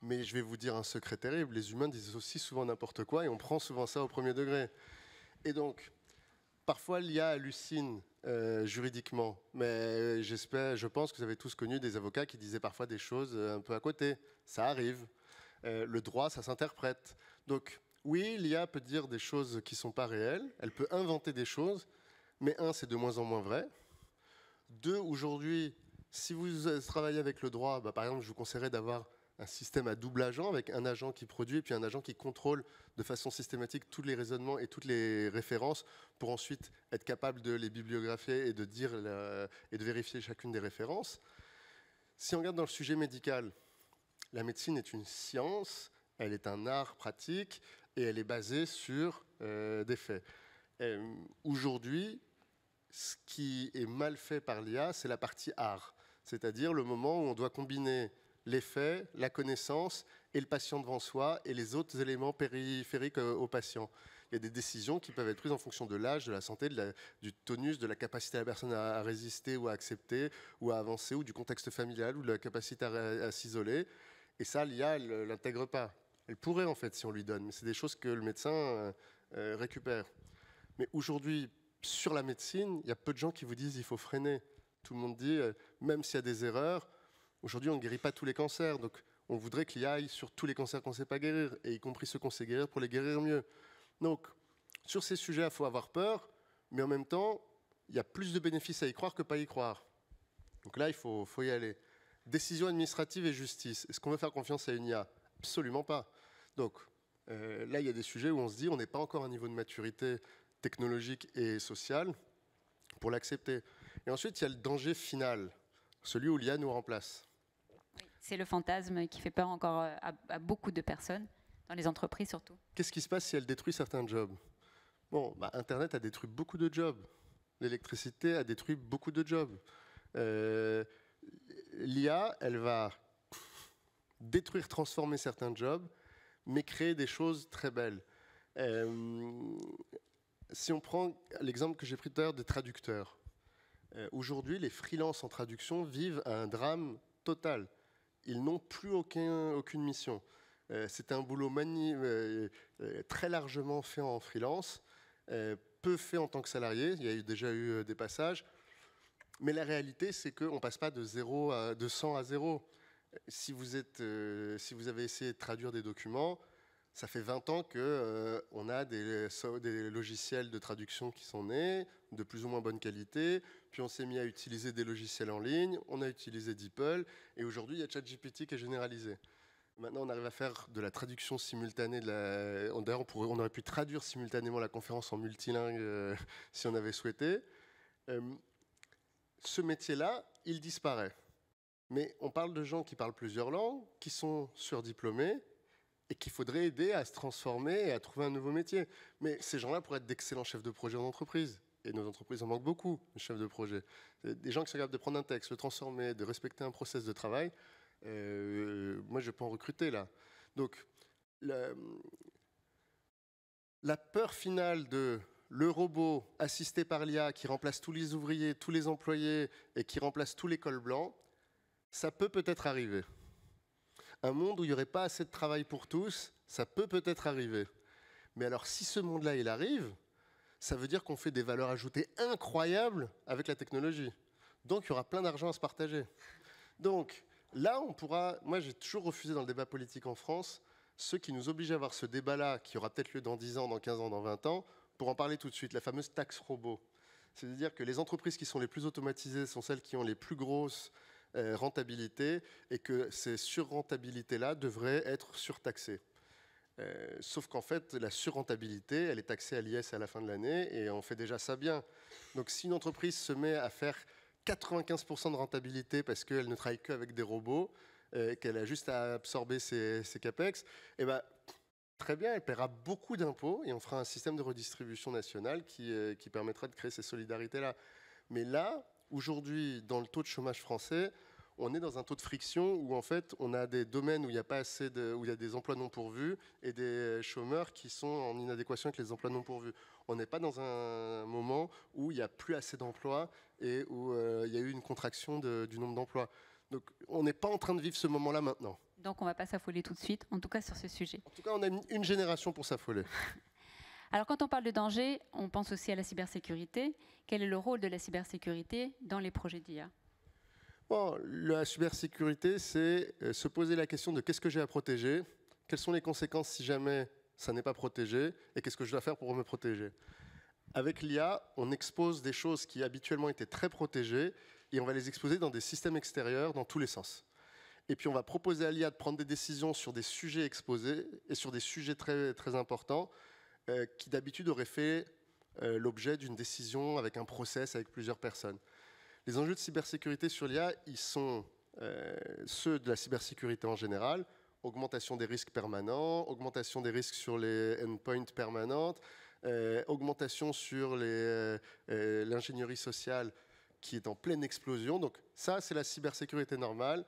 Mais je vais vous dire un secret terrible, les humains disent aussi souvent n'importe quoi et on prend souvent ça au premier degré. Et donc, parfois l'IA hallucine juridiquement, mais je pense que vous avez tous connu des avocats qui disaient parfois des choses un peu à côté. Ça arrive. Le droit, ça s'interprète. Donc, oui, l'IA peut dire des choses qui ne sont pas réelles, elle peut inventer des choses, mais c'est de moins en moins vrai. 2, aujourd'hui, si vous travaillez avec le droit, par exemple, je vous conseillerais d'avoir un système à double agent, avec un agent qui produit et puis un agent qui contrôle de façon systématique tous les raisonnements et toutes les références pour ensuite être capable de les bibliographier et de dire et de vérifier chacune des références. Si on regarde dans le sujet médical, la médecine est une science, elle est un art pratique et elle est basée sur des faits. Aujourd'hui, ce qui est mal fait par l'IA, c'est la partie art, c'est-à-dire le moment où on doit combiner les faits, la connaissance et le patient devant soi et les autres éléments périphériques au patient. Il y a des décisions qui peuvent être prises en fonction de l'âge, de la santé, du tonus, de la capacité de la personne à résister ou à accepter ou à avancer, ou du contexte familial ou de la capacité à s'isoler. Et ça, l'IA, elle ne l'intègre pas. Elle pourrait en fait si on lui donne, mais c'est des choses que le médecin récupère. Mais aujourd'hui, sur la médecine, il y a peu de gens qui vous disent qu'il faut freiner. Tout le monde dit, même s'il y a des erreurs, aujourd'hui, on ne guérit pas tous les cancers, donc on voudrait que l'IA aille sur tous les cancers qu'on ne sait pas guérir, et y compris ceux qu'on sait guérir pour les guérir mieux. Donc, sur ces sujets, il faut avoir peur, mais en même temps, il y a plus de bénéfices à y croire que pas y croire. Donc là, il faut y aller. Décision administrative et justice. Est-ce qu'on veut faire confiance à une IA? Absolument pas. Donc, là, il y a des sujets où on se dit on n'est pas encore à un niveau de maturité technologique et sociale pour l'accepter. Et ensuite, il y a le danger final, celui où l'IA nous remplace. C'est le fantasme qui fait peur encore à beaucoup de personnes, dans les entreprises surtout. Qu'est-ce qui se passe si elle détruit certains jobs? Bon, Internet a détruit beaucoup de jobs. L'électricité a détruit beaucoup de jobs. L'IA, elle va détruire, transformer certains jobs, mais créer des choses très belles. Si on prend l'exemple que j'ai pris tout à l'heure des traducteurs, aujourd'hui, les freelances en traduction vivent un drame total. Ils n'ont plus aucune mission. C'est un boulot très largement fait en freelance, peu fait en tant que salarié. Il y a déjà eu des passages. Mais la réalité, c'est qu'on ne passe pas de 100 à 0. Si vous avez essayé de traduire des documents, ça fait 20 ans qu'on a des logiciels de traduction qui sont nés, de plus ou moins bonne qualité, puis on s'est mis à utiliser des logiciels en ligne, on a utilisé DeepL, et aujourd'hui il y a ChatGPT qui est généralisé. Maintenant on arrive à faire de la traduction simultanée, d'ailleurs on aurait pu traduire simultanément la conférence en multilingue si on avait souhaité. Ce métier-là, il disparaît. Mais on parle de gens qui parlent plusieurs langues, qui sont surdiplômés, et qu'il faudrait aider à se transformer et à trouver un nouveau métier. Mais ces gens-là pourraient être d'excellents chefs de projet en entreprise. Et nos entreprises en manquent beaucoup, de chefs de projet. Des gens qui sont capables de prendre un texte, le transformer, de respecter un process de travail. Moi, je peux en recruter là. Donc, la peur finale de le robot assisté par l'IA qui remplace tous les ouvriers, tous les employés et qui remplace tous les cols blancs, ça peut-être arriver. Un monde où il n'y aurait pas assez de travail pour tous, ça peut-être arriver. Mais alors, si ce monde-là, il arrive, ça veut dire qu'on fait des valeurs ajoutées incroyables avec la technologie. Donc, il y aura plein d'argent à se partager. Donc, là, on pourra... Moi, j'ai toujours refusé dans le débat politique en France, ceux qui nous obligent à avoir ce débat-là, qui aura peut-être lieu dans 10 ans, dans 15 ans, dans 20 ans, pour en parler tout de suite, la fameuse taxe robot. C'est-à-dire que les entreprises qui sont les plus automatisées sont celles qui ont les plus grosses rentabilité, et que ces surrentabilités-là devraient être surtaxées. Sauf qu'en fait, la surrentabilité, elle est taxée à l'IS à la fin de l'année, et on fait déjà ça bien. Donc si une entreprise se met à faire 95% de rentabilité parce qu'elle ne travaille qu'avec des robots, qu'elle a juste à absorber ses capex, eh ben, très bien, elle paiera beaucoup d'impôts, et on fera un système de redistribution nationale qui permettra de créer ces solidarités-là. Mais là, aujourd'hui, dans le taux de chômage français, on est dans un taux de friction où en fait on a des domaines où il n'y a pas assez où il y a des emplois non pourvus et des chômeurs qui sont en inadéquation avec les emplois non pourvus. On n'est pas dans un moment où il n'y a plus assez d'emplois et où il y a eu une contraction du nombre d'emplois. Donc on n'est pas en train de vivre ce moment-là maintenant. Donc on ne va pas s'affoler tout de suite, en tout cas sur ce sujet. En tout cas, on a une génération pour s'affoler. Alors quand on parle de danger, on pense aussi à la cybersécurité. Quel est le rôle de la cybersécurité dans les projets d'IA ? Bon, la cybersécurité, c'est se poser la question de qu'est-ce que j'ai à protéger, quelles sont les conséquences si jamais ça n'est pas protégé, et qu'est-ce que je dois faire pour me protéger. Avec l'IA, on expose des choses qui habituellement étaient très protégées, et on va les exposer dans des systèmes extérieurs dans tous les sens. Et puis on va proposer à l'IA de prendre des décisions sur des sujets exposés, et sur des sujets très, très importants, qui d'habitude auraient fait l'objet d'une décision avec un process avec plusieurs personnes. Les enjeux de cybersécurité sur l'IA, ils sont ceux de la cybersécurité en général, augmentation des risques permanents, augmentation des risques sur les endpoints permanentes, augmentation sur l'ingénierie sociale qui est en pleine explosion. Donc ça, c'est la cybersécurité normale.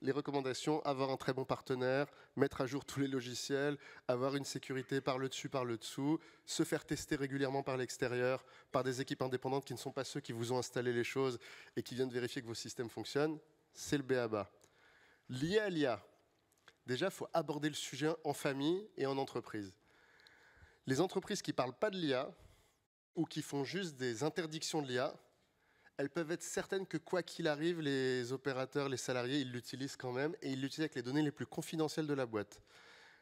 Les recommandations, avoir un très bon partenaire, mettre à jour tous les logiciels, avoir une sécurité par le dessus, par le dessous, se faire tester régulièrement par l'extérieur, par des équipes indépendantes qui ne sont pas ceux qui vous ont installé les choses et qui viennent vérifier que vos systèmes fonctionnent, c'est le b.a.-ba. Lié à l'IA, déjà, il faut aborder le sujet en famille et en entreprise. Les entreprises qui ne parlent pas de l'IA ou qui font juste des interdictions de l'IA, elles peuvent être certaines que quoi qu'il arrive, les opérateurs, les salariés, ils l'utilisent quand même et ils l'utilisent avec les données les plus confidentielles de la boîte.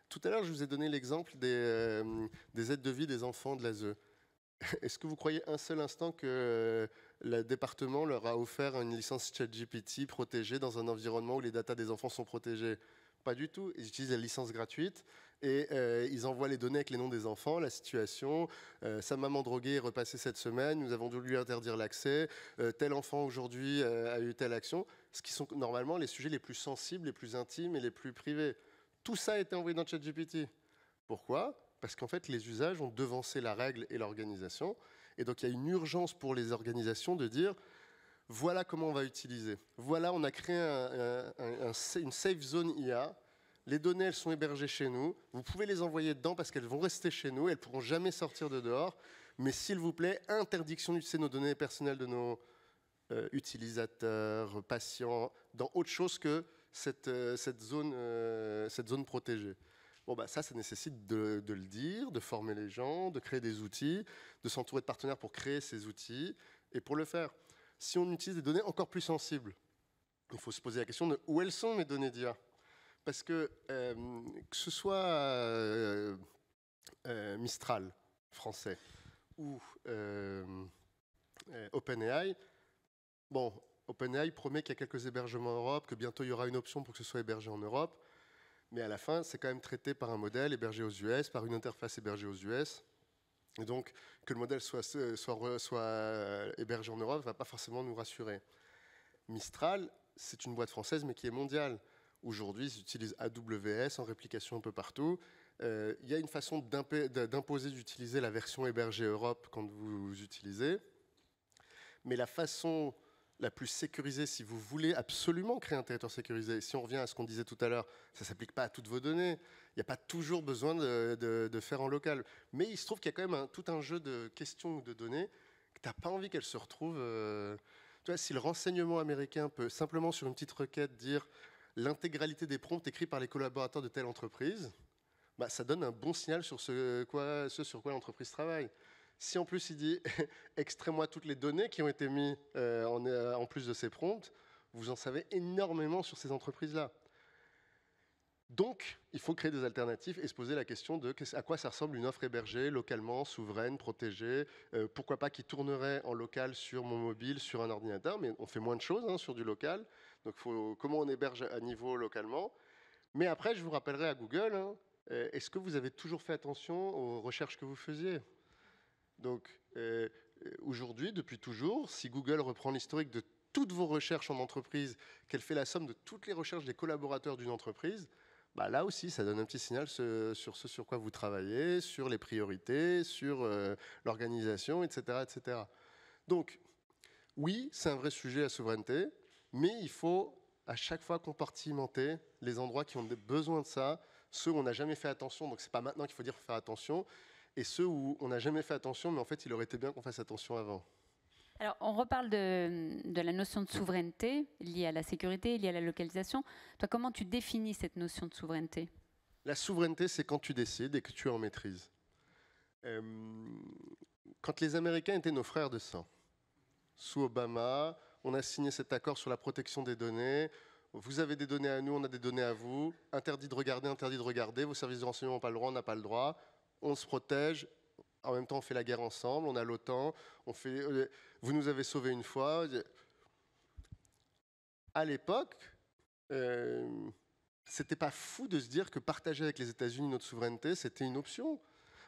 Tout à l'heure, je vous ai donné l'exemple des aides de vie des enfants de l'ASE. Est-ce que vous croyez un seul instant que le département leur a offert une licence ChatGPT protégée dans un environnement où les datas des enfants sont protégées? Pas du tout. Ils utilisent la licence gratuite et ils envoient les données avec les noms des enfants, la situation. Sa maman droguée est repassée cette semaine, nous avons dû lui interdire l'accès. Tel enfant aujourd'hui a eu telle action. Ce qui sont normalement les sujets les plus sensibles, les plus intimes et les plus privés. Tout ça a été envoyé dans ChatGPT. Pourquoi ? Parce qu'en fait, les usages ont devancé la règle et l'organisation. Et donc, il y a une urgence pour les organisations de dire voilà comment on va utiliser. Voilà, on a créé une safe zone IA. Les données, elles sont hébergées chez nous. Vous pouvez les envoyer dedans parce qu'elles vont rester chez nous. Elles ne pourront jamais sortir de dehors. Mais s'il vous plaît, interdiction d'utiliser nos données personnelles de nos utilisateurs, patients, dans autre chose que cette zone protégée. Bon, bah, ça nécessite de le dire, de former les gens, de créer des outils, de s'entourer de partenaires pour créer ces outils et pour le faire. Si on utilise des données encore plus sensibles, il faut se poser la question de où elles sont mes données d'IA. Parce que ce soit Mistral, français, ou OpenAI, bon, OpenAI promet qu'il y a quelques hébergements en Europe, que bientôt il y aura une option pour que ce soit hébergé en Europe, mais à la fin, c'est quand même traité par un modèle hébergé aux US, par une interface hébergée aux US. Et donc, que le modèle soit hébergé en Europe ne va pas forcément nous rassurer. Mistral, c'est une boîte française, mais qui est mondiale. Aujourd'hui, ils utilisent AWS en réplication un peu partout. Il y a une façon d'imposer d'utiliser la version hébergée Europe quand vous utilisez. Mais la façon la plus sécurisée, si vous voulez absolument créer un territoire sécurisé, si on revient à ce qu'on disait tout à l'heure, ça ne s'applique pas à toutes vos données. Il n'y a pas toujours besoin de faire en local. Mais il se trouve qu'il y a quand même tout un jeu de questions ou de données que tu n'as pas envie qu'elles se retrouvent. Tu vois, si le renseignement américain peut simplement sur une petite requête dire l'intégralité des prompts écrits par les collaborateurs de telle entreprise, bah, ça donne un bon signal sur ce sur quoi l'entreprise travaille. Si en plus il dit extrais-moi toutes les données qui ont été mises en plus de ces prompts, vous en savez énormément sur ces entreprises-là. Donc, il faut créer des alternatives et se poser la question de à quoi ça ressemble une offre hébergée, localement, souveraine, protégée. Pourquoi pas qui tournerait en local sur mon mobile, sur un ordinateur, mais on fait moins de choses sur du local. Donc, comment on héberge à niveau localement. Mais après, je vous rappellerai à Google, est-ce que vous avez toujours fait attention aux recherches que vous faisiez ? Donc, aujourd'hui, depuis toujours, si Google reprend l'historique de toutes vos recherches en entreprise, qu'elle fait la somme de toutes les recherches des collaborateurs d'une entreprise, bah là aussi, ça donne un petit signal sur ce sur quoi vous travaillez, sur les priorités, sur l'organisation, etc., etc. Donc, oui, c'est un vrai sujet à souveraineté, mais il faut à chaque fois compartimenter les endroits qui ont besoin de ça, ceux où on n'a jamais fait attention, donc c'est pas maintenant qu'il faut dire faire attention, et ceux où on n'a jamais fait attention, mais en fait il aurait été bien qu'on fasse attention avant. Alors, on reparle de la notion de souveraineté liée à la sécurité, liée à la localisation. Toi, comment tu définis cette notion de souveraineté? La souveraineté, c'est quand tu décides et que tu es en maîtrise. Quand les Américains étaient nos frères de sang, sous Obama, on a signé cet accord sur la protection des données. Vous avez des données à nous, on a des données à vous. Interdit de regarder. Vos services de renseignement n'ont pas le droit, on n'a pas le droit. On se protège. En même temps, on fait la guerre ensemble. On a l'OTAN. Vous nous avez sauvés une fois. À l'époque, c'était pas fou de se dire que partager avec les États-Unis notre souveraineté, c'était une option.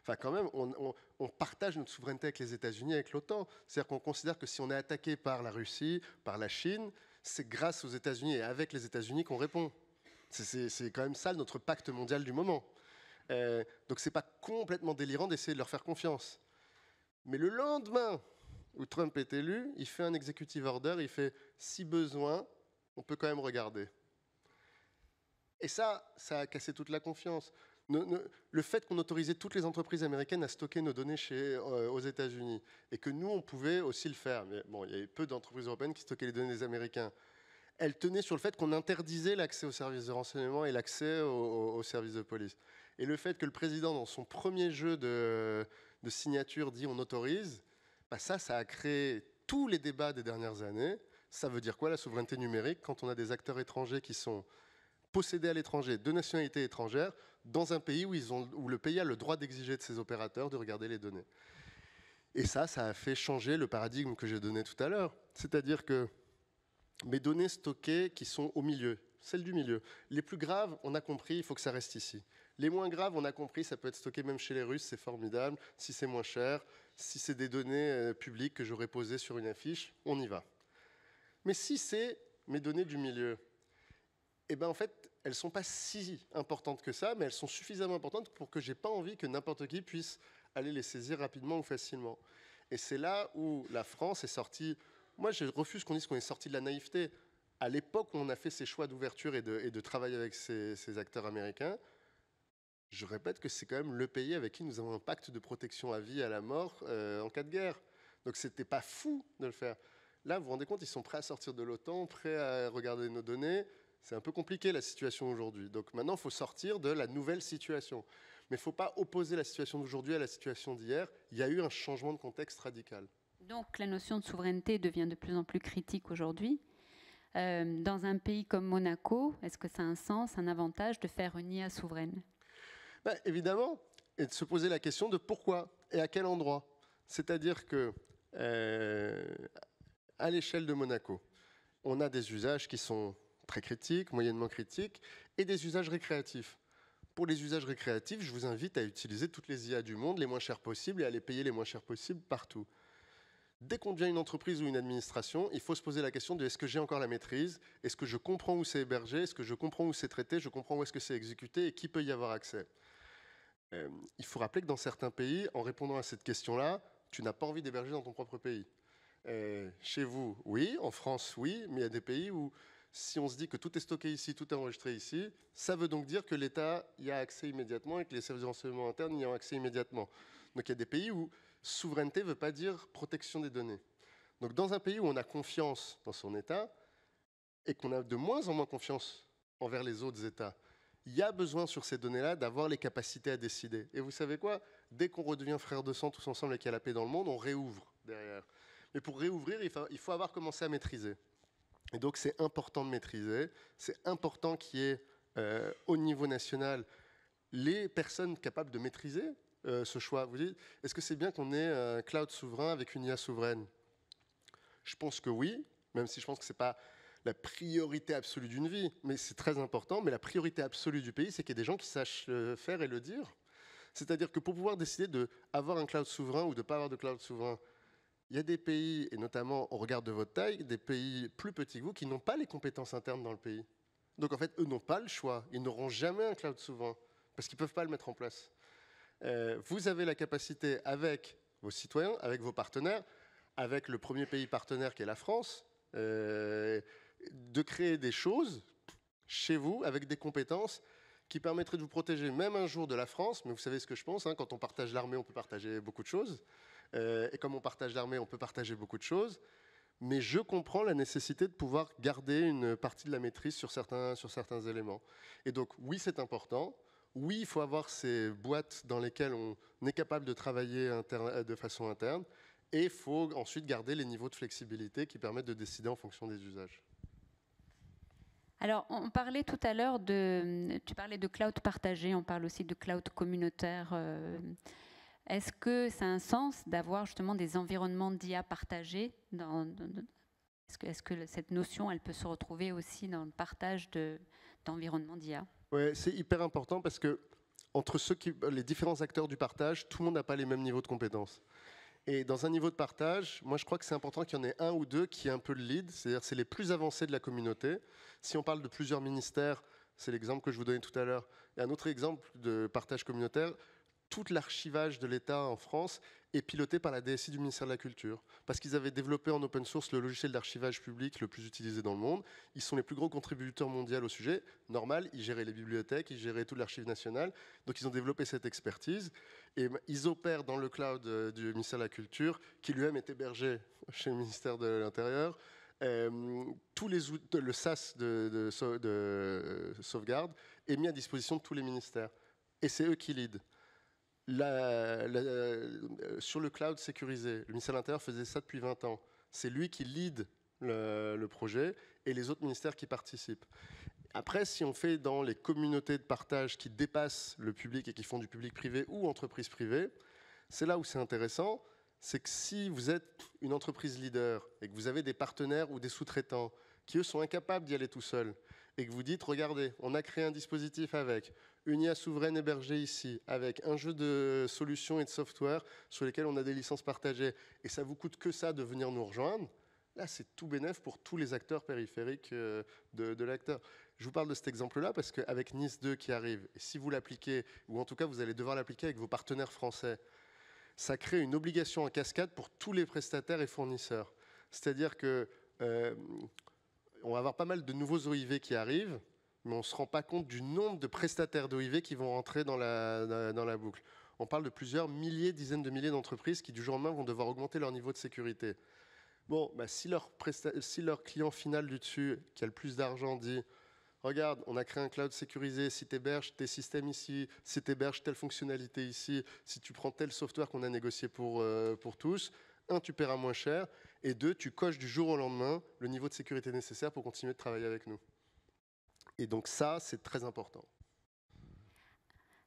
Enfin, quand même, on partage notre souveraineté avec les États-Unis, avec l'OTAN. C'est-à-dire qu'on considère que si on est attaqué par la Russie, par la Chine, c'est grâce aux États-Unis et avec les États-Unis qu'on répond. C'est quand même ça notre pacte mondial du moment. Donc c'est pas complètement délirant d'essayer de leur faire confiance. Mais le lendemain où Trump est élu, il fait un executive order, il fait si besoin, on peut quand même regarder. Et ça a cassé toute la confiance. Le fait qu'on autorisait toutes les entreprises américaines à stocker nos données aux États-Unis et que nous, on pouvait aussi le faire. Mais bon, il y avait peu d'entreprises européennes qui stockaient les données des Américains. Elles tenaient sur le fait qu'on interdisait l'accès aux services de renseignement et l'accès aux services de police. Et le fait que le président, dans son premier jeu de signature, dit on autorise, bah ça a créé tous les débats des dernières années. Ça veut dire quoi la souveraineté numérique quand on a des acteurs étrangers qui sont possédés à l'étranger, de nationalité étrangère, dans un pays où le pays a le droit d'exiger de ses opérateurs de regarder les données. Et ça a fait changer le paradigme que j'ai donné tout à l'heure. C'est-à-dire que mes données stockées qui sont au milieu, celles du milieu, les plus graves, on a compris, il faut que ça reste ici. Les moins graves, on a compris, ça peut être stocké même chez les Russes, c'est formidable, si c'est moins cher, si c'est des données publiques que j'aurais posées sur une affiche, on y va. Mais si c'est mes données du milieu, eh ben en fait, elles ne sont pas si importantes que ça, mais elles sont suffisamment importantes pour que je n'ai pas envie que n'importe qui puisse aller les saisir rapidement ou facilement. Et c'est là où la France est sortie. Moi, je refuse qu'on dise qu'on est sorti de la naïveté. À l'époque où on a fait ces choix d'ouverture et de travail avec ces acteurs américains, je répète que c'est quand même le pays avec qui nous avons un pacte de protection à vie et à la mort en cas de guerre. Donc c'était pas fou de le faire. Là, vous vous rendez compte, ils sont prêts à sortir de l'OTAN, prêts à regarder nos données. C'est un peu compliqué la situation aujourd'hui. Donc maintenant, il faut sortir de la nouvelle situation. Mais il ne faut pas opposer la situation d'aujourd'hui à la situation d'hier. Il y a eu un changement de contexte radical. Donc la notion de souveraineté devient de plus en plus critique aujourd'hui. Dans un pays comme Monaco, est-ce que ça a un sens, un avantage de faire une IA souveraine? Ben, évidemment, et de se poser la question de pourquoi et à quel endroit. C'est-à-dire que à l'échelle de Monaco, on a des usages qui sont très critiques, moyennement critiques, et des usages récréatifs. Pour les usages récréatifs, je vous invite à utiliser toutes les IA du monde, les moins chères possibles, et à les payer les moins chers possibles partout. Dès qu'on devient une entreprise ou une administration, il faut se poser la question de est-ce que j'ai encore la maîtrise? Est-ce que je comprends où c'est hébergé? Est-ce que je comprends où c'est traité? Je comprends où est-ce que c'est exécuté? Et qui peut y avoir accès? Il faut rappeler que dans certains pays, en répondant à cette question-là, tu n'as pas envie d'héberger dans ton propre pays. Chez vous, oui. En France, oui. Mais il y a des pays où, si on se dit que tout est stocké ici, tout est enregistré ici, ça veut donc dire que l'État y a accès immédiatement et que les services de renseignement internes y ont accès immédiatement. Donc il y a des pays où souveraineté ne veut pas dire protection des données. Donc dans un pays où on a confiance dans son État et qu'on a de moins en moins confiance envers les autres États, il y a besoin sur ces données-là d'avoir les capacités à décider. Et vous savez quoi? Dès qu'on redevient frères de sang tous ensemble et qu'il y a la paix dans le monde, on réouvre derrière. Mais pour réouvrir, il faut avoir commencé à maîtriser. Et donc c'est important de maîtriser, c'est important qu'il y ait au niveau national les personnes capables de maîtriser ce choix. Vous dites, est-ce que c'est bien qu'on ait un cloud souverain avec une IA souveraine? Je pense que oui, même si je pense que ce n'est pas la priorité absolue d'une vie, mais c'est très important. Mais la priorité absolue du pays, c'est qu'il y ait des gens qui sachent le faire et le dire. C'est-à-dire que pour pouvoir décider d'avoir un cloud souverain ou de ne pas avoir de cloud souverain, il y a des pays, et notamment au regard de votre taille, des pays plus petits que vous qui n'ont pas les compétences internes dans le pays. Donc en fait, eux n'ont pas le choix. Ils n'auront jamais un cloud souverain parce qu'ils ne peuvent pas le mettre en place. Vous avez la capacité avec vos citoyens, avec vos partenaires, avec le premier pays partenaire qui est la France, de créer des choses chez vous avec des compétences qui permettraient de vous protéger même un jour de la France. Mais vous savez ce que je pense, hein, quand on partage l'armée, on peut partager beaucoup de choses. Et comme on partage l'armée, on peut partager beaucoup de choses. Mais je comprends la nécessité de pouvoir garder une partie de la maîtrise sur certains éléments. Et donc, oui, c'est important. Oui, il faut avoir ces boîtes dans lesquelles on est capable de travailler de façon interne. Et il faut ensuite garder les niveaux de flexibilité qui permettent de décider en fonction des usages. Alors, on parlait tout à l'heure tu parlais de cloud partagé, on parle aussi de cloud communautaire. Est-ce que ça a un sens d'avoir justement des environnements d'IA partagés Est-ce que cette notion, elle peut se retrouver aussi dans le partage d'environnements d'IA? Ouais, c'est hyper important parce que entre les différents acteurs du partage, tout le monde n'a pas les mêmes niveaux de compétences. Et dans un niveau de partage, moi je crois que c'est important qu'il y en ait un ou deux qui aient un peu le lead, c'est-à-dire c'est les plus avancés de la communauté. Si on parle de plusieurs ministères, c'est l'exemple que je vous donnais tout à l'heure. Et un autre exemple de partage communautaire, tout l'archivage de l'État en France est piloté par la DSI du ministère de la Culture. Parce qu'ils avaient développé en open source le logiciel d'archivage public le plus utilisé dans le monde. Ils sont les plus gros contributeurs mondiaux au sujet. Normal, ils géraient les bibliothèques, ils géraient tout l'archive nationale. Donc ils ont développé cette expertise. Et ils opèrent dans le cloud du ministère de la Culture, qui lui-même est hébergé chez le ministère de l'Intérieur. Tous les outils, le SAS de sauvegarde est mis à disposition de tous les ministères. Et c'est eux qui lead. Sur le cloud sécurisé, le ministère de l'Intérieur faisait ça depuis 20 ans. C'est lui qui lead le projet et les autres ministères qui participent. Après, si on fait dans les communautés de partage qui dépassent le public et qui font du public-privé ou entreprise privée, c'est là où c'est intéressant. C'est que si vous êtes une entreprise leader et que vous avez des partenaires ou des sous-traitants qui, eux, sont incapables d'y aller tout seuls, et que vous dites, regardez, on a créé un dispositif avec une IA souveraine hébergée ici, avec un jeu de solutions et de software sur lesquels on a des licences partagées, et ça vous coûte que ça de venir nous rejoindre, là, c'est tout bénef pour tous les acteurs périphériques de l'acteur. Je vous parle de cet exemple-là parce qu'avec Nice 2 qui arrive, et si vous l'appliquez, ou en tout cas vous allez devoir l'appliquer avec vos partenaires français, ça crée une obligation en cascade pour tous les prestataires et fournisseurs. C'est-à-dire que on va avoir pas mal de nouveaux OIV qui arrivent, mais on ne se rend pas compte du nombre de prestataires d'OIV qui vont rentrer dans la boucle. On parle de plusieurs milliers, dizaines de milliers d'entreprises qui, du jour au lendemain, vont devoir augmenter leur niveau de sécurité. Bon, bah, si leur client final du dessus, qui a le plus d'argent, dit « Regarde, on a créé un cloud sécurisé, si tu héberges tes systèmes ici, si tu héberges telle fonctionnalité ici, si tu prends tel software qu'on a négocié pour tous, un, tu paieras moins cher, et deux, tu coches du jour au lendemain le niveau de sécurité nécessaire pour continuer de travailler avec nous. » Et donc ça, c'est très important.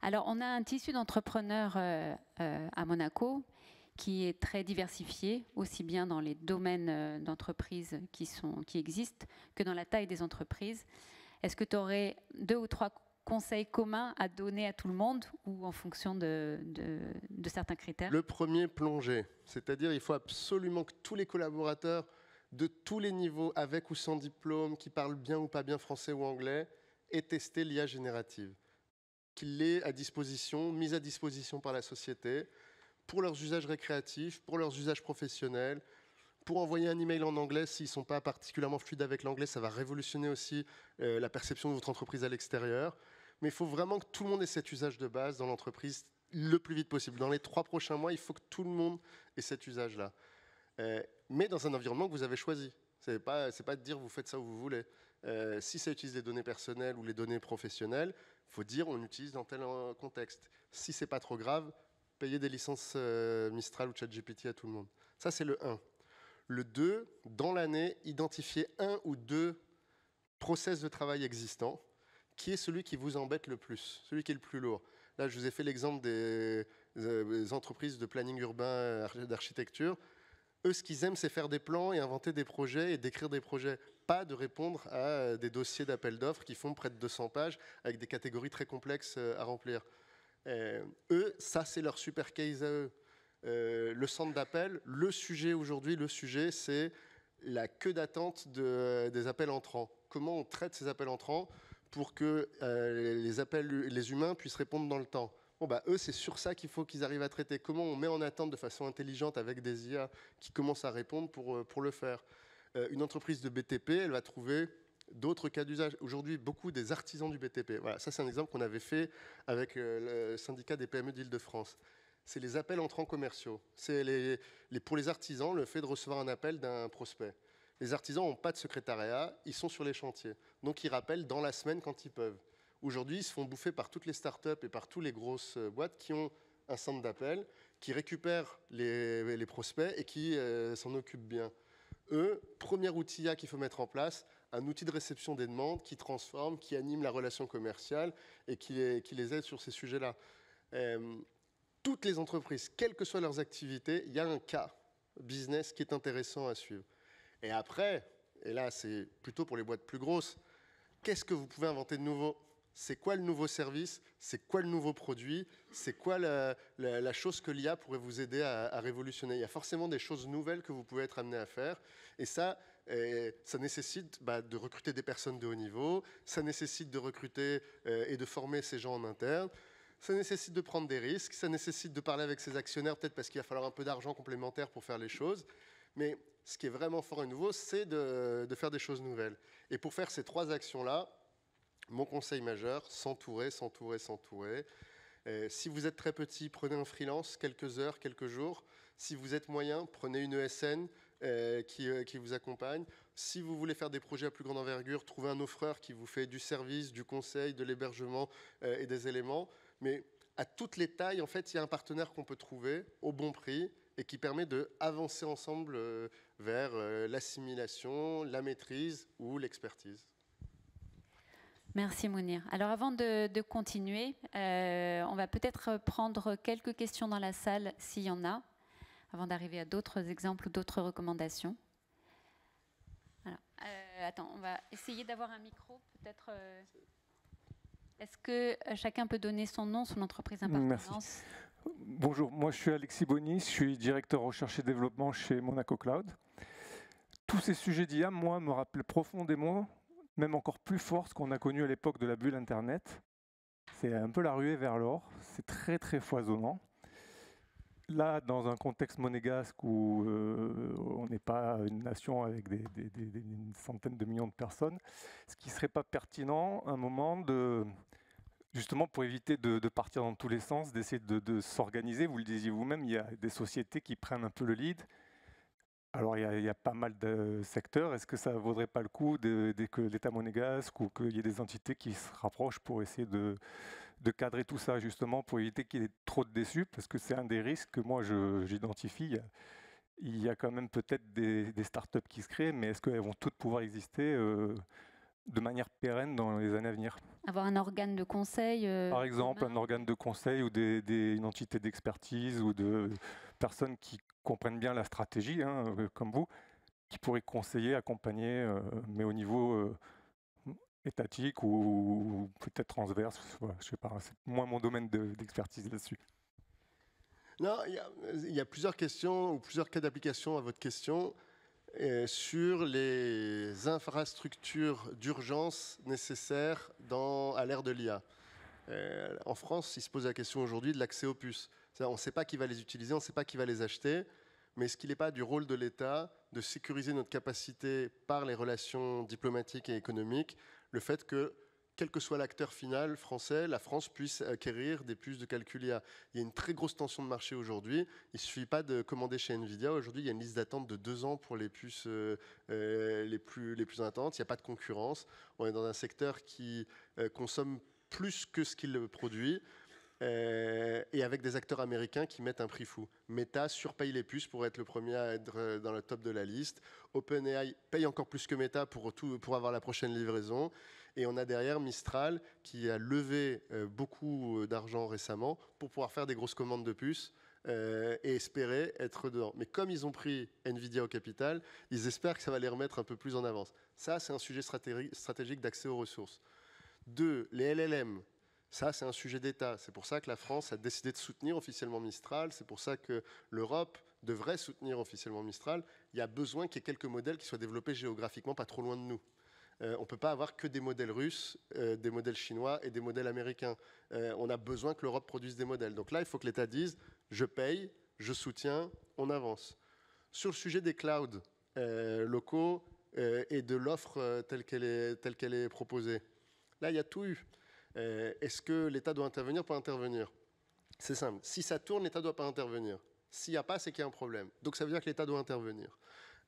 Alors, on a un tissu d'entrepreneurs à Monaco qui est très diversifié, aussi bien dans les domaines d'entreprise qui existent que dans la taille des entreprises. Est-ce que tu aurais 2 ou 3 conseils communs à donner à tout le monde ou en fonction de certains critères? Le premier, plonger. C'est-à-dire il faut absolument que tous les collaborateurs de tous les niveaux, avec ou sans diplôme, qui parlent bien ou pas bien français ou anglais, aient testé l'IA générative. Qu'il l'ait à disposition, mise à disposition par la société, pour leurs usages récréatifs, pour leurs usages professionnels, pour envoyer un email en anglais s'ils ne sont pas particulièrement fluides avec l'anglais, ça va révolutionner aussi la perception de votre entreprise à l'extérieur. Mais il faut vraiment que tout le monde ait cet usage de base dans l'entreprise le plus vite possible. Dans les 3 prochains mois, il faut que tout le monde ait cet usage-là. Mais dans un environnement que vous avez choisi. Ce n'est pas de dire vous faites ça où vous voulez. Si ça utilise les données personnelles ou les données professionnelles, il faut dire on utilise dans tel contexte. Si ce n'est pas trop grave, payez des licences Mistral ou ChatGPT à tout le monde. Ça, c'est le 1. Le 2, dans l'année, identifiez 1 ou 2 process de travail existants, qui est celui qui vous embête le plus, celui qui est le plus lourd. Là, je vous ai fait l'exemple des entreprises de planning urbain, d'architecture. Eux, ce qu'ils aiment, c'est faire des plans et inventer des projets et décrire des projets, pas de répondre à des dossiers d'appel d'offres qui font près de 200 pages avec des catégories très complexes à remplir. Eux, ça, c'est leur super case à eux. Le centre d'appel, le sujet aujourd'hui, c'est la queue d'attente des appels entrants. Comment on traite ces appels entrants pour que les humains puissent répondre dans le temps. Bon, bah, eux, c'est sur ça qu'il faut qu'ils arrivent à traiter. Comment on met en attente de façon intelligente avec des IA qui commencent à répondre pour le faire. une entreprise de BTP, elle va trouver d'autres cas d'usage. Aujourd'hui, beaucoup des artisans du BTP, voilà, ça c'est un exemple qu'on avait fait avec le syndicat des PME d'Île-de-France. C'est les appels entrants commerciaux. C'est pour les artisans, le fait de recevoir un appel d'un prospect. Les artisans n'ont pas de secrétariat, ils sont sur les chantiers. Donc ils rappellent dans la semaine quand ils peuvent. Aujourd'hui, ils se font bouffer par toutes les startups et par toutes les grosses boîtes qui ont un centre d'appel, qui récupèrent les prospects et qui s'en occupent bien. Eux, premier outil qu'il faut mettre en place, un outil de réception des demandes qui transforme, qui anime la relation commerciale et qui les aide sur ces sujets-là. Toutes les entreprises, quelles que soient leurs activités, il y a un cas business qui est intéressant à suivre. Et après, et là c'est plutôt pour les boîtes plus grosses, qu'est-ce que vous pouvez inventer de nouveau ? C'est quoi le nouveau service ? C'est quoi le nouveau produit ? C'est quoi la chose que l'IA pourrait vous aider à révolutionner ? Il y a forcément des choses nouvelles que vous pouvez être amené à faire. Et ça nécessite de recruter des personnes de haut niveau, ça nécessite de recruter et de former ces gens en interne, ça nécessite de prendre des risques, ça nécessite de parler avec ses actionnaires, peut-être parce qu'il va falloir un peu d'argent complémentaire pour faire les choses. Mais ce qui est vraiment fort et nouveau, c'est de faire des choses nouvelles. Et pour faire ces trois actions-là, mon conseil majeur, s'entourer, s'entourer, s'entourer. Si vous êtes très petit, prenez un freelance, quelques heures, quelques jours. Si vous êtes moyen, prenez une ESN qui vous accompagne. Si vous voulez faire des projets à plus grande envergure, trouvez un offreur qui vous fait du service, du conseil, de l'hébergement et des éléments. Mais à toutes les tailles, en fait, il y a un partenaire qu'on peut trouver au bon prix et qui permet d'avancer ensemble vers l'assimilation, la maîtrise ou l'expertise. Merci Mounir. Alors avant de continuer, on va peut-être prendre quelques questions dans la salle s'il y en a, avant d'arriver à d'autres exemples ou d'autres recommandations. Alors, attends, on va essayer d'avoir un micro, peut-être. Est-ce que chacun peut donner son nom, son entreprise d'appartenance ? Merci. Bonjour, moi je suis Alexis Bonis, je suis directeur recherche et développement chez Monaco Cloud. Tous ces sujets d'IA, moi, me rappellent profondément, même encore plus fort, ce qu'on a connu à l'époque de la bulle Internet. C'est un peu la ruée vers l'or, c'est très très foisonnant. Là, dans un contexte monégasque où on n'est pas une nation avec une centaine de millions de personnes, ce qui ne serait pas pertinent, à un moment, justement pour éviter de partir dans tous les sens, d'essayer de s'organiser. Vous le disiez vous-même, il y a des sociétés qui prennent un peu le lead. Alors, il y a pas mal de secteurs. Est-ce que ça ne vaudrait pas le coup que l'État monégasque ou qu'il y ait des entités qui se rapprochent pour essayer de cadrer tout ça, justement, pour éviter qu'il y ait trop de déçus? Parce que c'est un des risques que moi, j'identifie. Il y a quand même peut-être des startups qui se créent, mais est-ce qu'elles vont toutes pouvoir exister de manière pérenne dans les années à venir? Avoir un organe de conseil Par exemple, un organe de conseil ou une entité d'expertise ou de personnes qui comprennent bien la stratégie, comme vous, qui pourraient conseiller, accompagner, mais au niveau étatique ou peut-être transverse. Voilà, je sais pas, c'est moins mon domaine d'expertise là-dessus. Non, il y a plusieurs questions ou plusieurs cas d'application à votre question sur les infrastructures d'urgence nécessaires à l'ère de l'IA. En France, il se pose la question aujourd'hui de l'accès aux puces. On ne sait pas qui va les utiliser, on ne sait pas qui va les acheter, mais est-ce qu'il n'est pas du rôle de l'État de sécuriser notre capacité par les relations diplomatiques et économiques, le fait que, quel que soit l'acteur final français, la France puisse acquérir des puces de calcul IA. Il y a une très grosse tension de marché aujourd'hui. Il ne suffit pas de commander chez Nvidia. Aujourd'hui, il y a une liste d'attente de 2 ans pour les puces les plus intenses. Il n'y a pas de concurrence. On est dans un secteur qui consomme plus que ce qu'il produit. Et avec des acteurs américains qui mettent un prix fou. Meta surpaye les puces pour être le premier à être dans le top de la liste. OpenAI paye encore plus que Meta pour avoir la prochaine livraison. Et on a derrière Mistral qui a levé beaucoup d'argent récemment pour pouvoir faire des grosses commandes de puces et espérer être dedans. Mais comme ils ont pris Nvidia au capital, ils espèrent que ça va les remettre un peu plus en avance. Ça, c'est un sujet stratégique d'accès aux ressources. 2, les LLM. Ça, c'est un sujet d'État. C'est pour ça que la France a décidé de soutenir officiellement Mistral. C'est pour ça que l'Europe devrait soutenir officiellement Mistral. Il y a besoin qu'il y ait quelques modèles qui soient développés géographiquement pas trop loin de nous. On ne peut pas avoir que des modèles russes, des modèles chinois et des modèles américains. On a besoin que l'Europe produise des modèles. Donc là, il faut que l'État dise « je paye, je soutiens, on avance ». Sur le sujet des clouds, locaux et de l'offre telle qu'elle est proposée. Là, il y a tout eu. Est-ce que l'État doit intervenir pour intervenir? C'est simple. Si ça tourne, l'État ne doit pas intervenir. S'il n'y a pas, c'est qu'il y a un problème. Donc ça veut dire que l'État doit intervenir.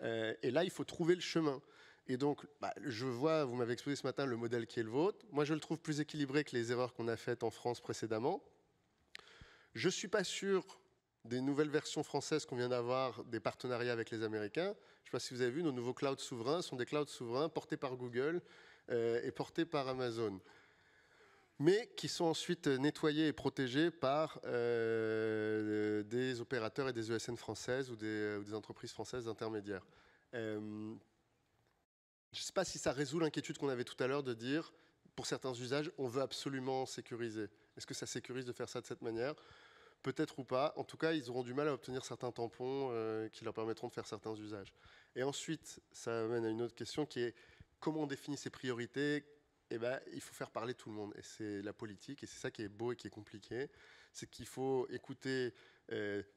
Et là, il faut trouver le chemin. Et donc, je vois, vous m'avez exposé ce matin le modèle qui est le vôtre. Moi, je le trouve plus équilibré que les erreurs qu'on a faites en France précédemment. Je ne suis pas sûr des nouvelles versions françaises qu'on vient d'avoir, des partenariats avec les Américains. Je ne sais pas si vous avez vu, nos nouveaux clouds souverains sont des clouds souverains portés par Google et portés par Amazon, mais qui sont ensuite nettoyés et protégés par des opérateurs et des ESN françaises ou des entreprises françaises intermédiaires. Je ne sais pas si ça résout l'inquiétude qu'on avait tout à l'heure de dire, pour certains usages, on veut absolument sécuriser. Est-ce que ça sécurise de faire ça de cette manière? Peut-être ou pas. En tout cas, ils auront du mal à obtenir certains tampons qui leur permettront de faire certains usages. Et ensuite, ça amène à une autre question qui est comment on définit ses priorités? Il faut faire parler tout le monde. Et c'est la politique, et c'est ça qui est beau et qui est compliqué. C'est qu'il faut écouter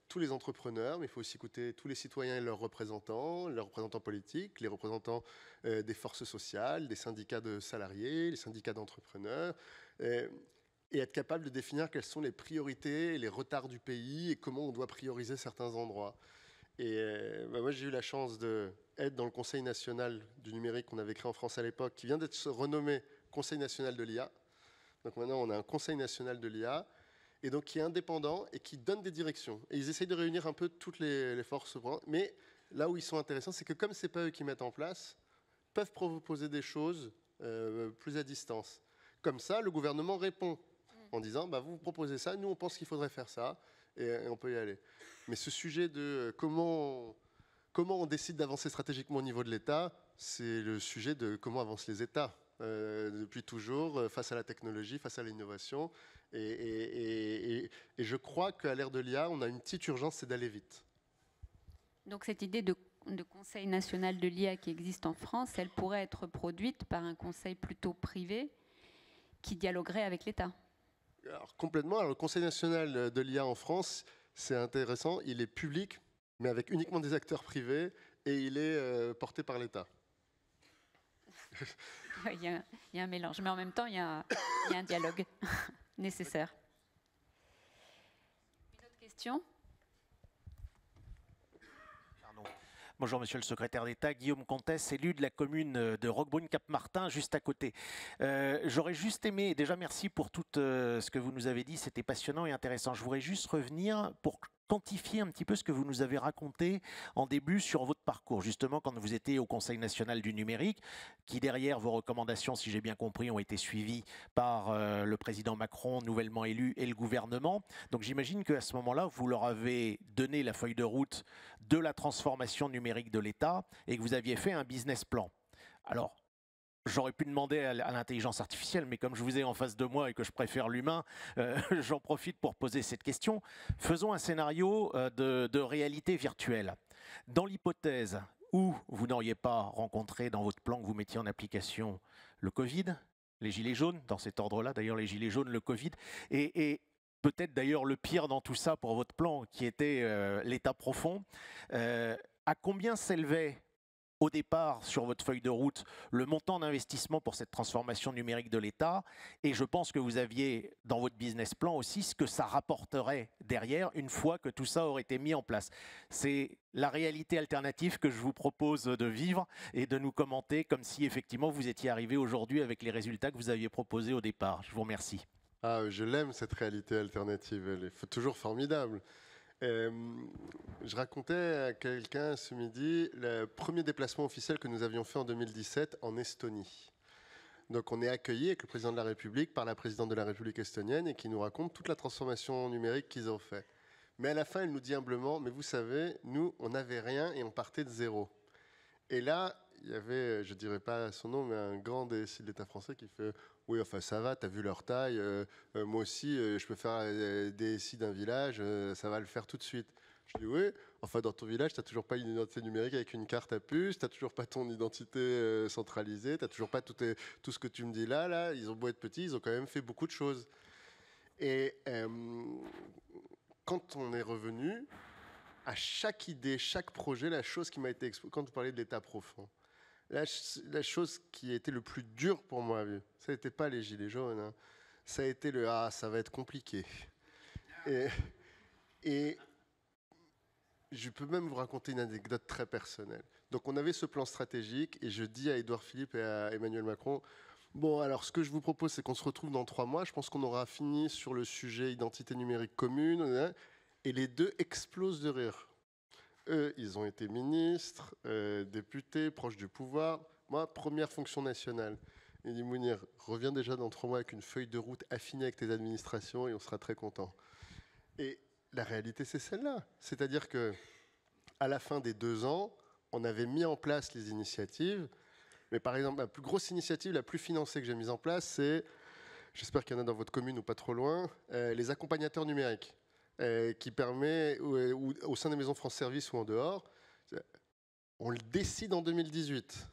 tous les entrepreneurs, mais il faut aussi écouter tous les citoyens et leurs représentants politiques, les représentants des forces sociales, des syndicats de salariés, les syndicats d'entrepreneurs, et être capable de définir quelles sont les priorités, les retards du pays et comment on doit prioriser certains endroits. Et moi, j'ai eu la chance d'être dans le Conseil national du numérique qu'on avait créé en France à l'époque, qui vient d'être renommé Conseil national de l'IA. Donc maintenant, on a un Conseil national de l'IA, et donc qui est indépendant et qui donne des directions. Et ils essayent de réunir un peu toutes les forces. Mais là où ils sont intéressants, c'est que comme ce n'est pas eux qui mettent en place, ils peuvent proposer des choses plus à distance. Comme ça, le gouvernement répond en disant vous proposez ça, nous on pense qu'il faudrait faire ça, et on peut y aller. Mais ce sujet de comment on décide d'avancer stratégiquement au niveau de l'État, c'est le sujet de comment avancent les États depuis toujours, face à la technologie, face à l'innovation. Et je crois qu'à l'ère de l'IA, on a une petite urgence, c'est d'aller vite. Donc cette idée de Conseil national de l'IA qui existe en France, elle pourrait être produite par un conseil plutôt privé qui dialoguerait avec l'État? Alors, complètement. Alors, le Conseil national de l'IA en France, c'est intéressant. Il est public, mais avec uniquement des acteurs privés, et il est porté par l'État. Il y a un mélange, mais en même temps, il y a un dialogue nécessaire. Une autre question? Bonjour Monsieur le Secrétaire d'État, Guillaume Comtesse, élu de la commune de Roquebrune-Cap-Martin, juste à côté. J'aurais juste aimé, déjà merci pour tout ce que vous nous avez dit, c'était passionnant et intéressant. Je voudrais juste revenir pour quantifier un petit peu ce que vous nous avez raconté en début sur votre parcours, justement quand vous étiez au Conseil national du numérique, qui derrière vos recommandations, si j'ai bien compris, ont été suivies par le président Macron, nouvellement élu, et le gouvernement. Donc j'imagine qu'à ce moment-là, vous leur avez donné la feuille de route de la transformation numérique de l'État et que vous aviez fait un business plan. Alors, j'aurais pu demander à l'intelligence artificielle, mais comme je vous ai en face de moi et que je préfère l'humain, j'en profite pour poser cette question. Faisons un scénario de réalité virtuelle. Dans l'hypothèse où vous n'auriez pas rencontré dans votre plan que vous mettiez en application le Covid, les gilets jaunes, dans cet ordre-là, d'ailleurs les gilets jaunes, le Covid, et peut-être d'ailleurs le pire dans tout ça pour votre plan, qui était l'état profond, à combien s'élevait au départ, sur votre feuille de route, le montant d'investissement pour cette transformation numérique de l'État, et je pense que vous aviez dans votre business plan aussi ce que ça rapporterait derrière une fois que tout ça aurait été mis en place. C'est la réalité alternative que je vous propose de vivre et de nous commenter comme si effectivement vous étiez arrivé aujourd'hui avec les résultats que vous aviez proposés au départ. Je vous remercie. Ah, je l'aime cette réalité alternative, elle est toujours formidable. Je racontais à quelqu'un ce midi le premier déplacement officiel que nous avions fait en 2017 en Estonie. Donc on est accueillis avec le président de la République par la présidente de la République estonienne et qui nous raconte toute la transformation numérique qu'ils ont fait. Mais à la fin, elle nous dit humblement, mais vous savez, nous, on n'avait rien et on partait de zéro. Et là, il y avait, je ne dirais pas son nom, mais un grand DSI de l'État français qui fait « Oui, enfin ça va, tu as vu leur taille, moi aussi, je peux faire DSI d'un village, ça va le faire tout de suite. » Je dis « Oui, enfin dans ton village, tu n'as toujours pas une identité numérique avec une carte à puce, tu n'as toujours pas ton identité centralisée, tu n'as toujours pas tout ce que tu me dis là, ils ont beau être petits, ils ont quand même fait beaucoup de choses. » Et quand on est revenu, à chaque idée, chaque projet, la chose qui m'a été exposée, quand vous parlez de l'état profond, la chose qui a été le plus dur pour moi, ça n'était pas les gilets jaunes, hein. Ça a été le « ah, ça va être compliqué ». Et je peux même vous raconter une anecdote très personnelle. Donc on avait ce plan stratégique et je dis à Édouard Philippe et à Emmanuel Macron, bon alors ce que je vous propose c'est qu'on se retrouve dans 3 mois, je pense qu'on aura fini sur le sujet identité numérique commune, hein, et les deux explosent de rire. Eux, ils ont été ministres, députés, proches du pouvoir, moi première fonction nationale. Il dit Mounir, reviens déjà dans 3 mois avec une feuille de route affinée avec tes administrations et on sera très content. Et la réalité, c'est celle-là. C'est-à-dire que à la fin des 2 ans, on avait mis en place les initiatives. Mais par exemple, la plus grosse initiative, la plus financée que j'ai mise en place, c'est, j'espère qu'il y en a dans votre commune ou pas trop loin, les accompagnateurs numériques, qui permet, au sein des maisons France Service ou en dehors, on le décide en 2018.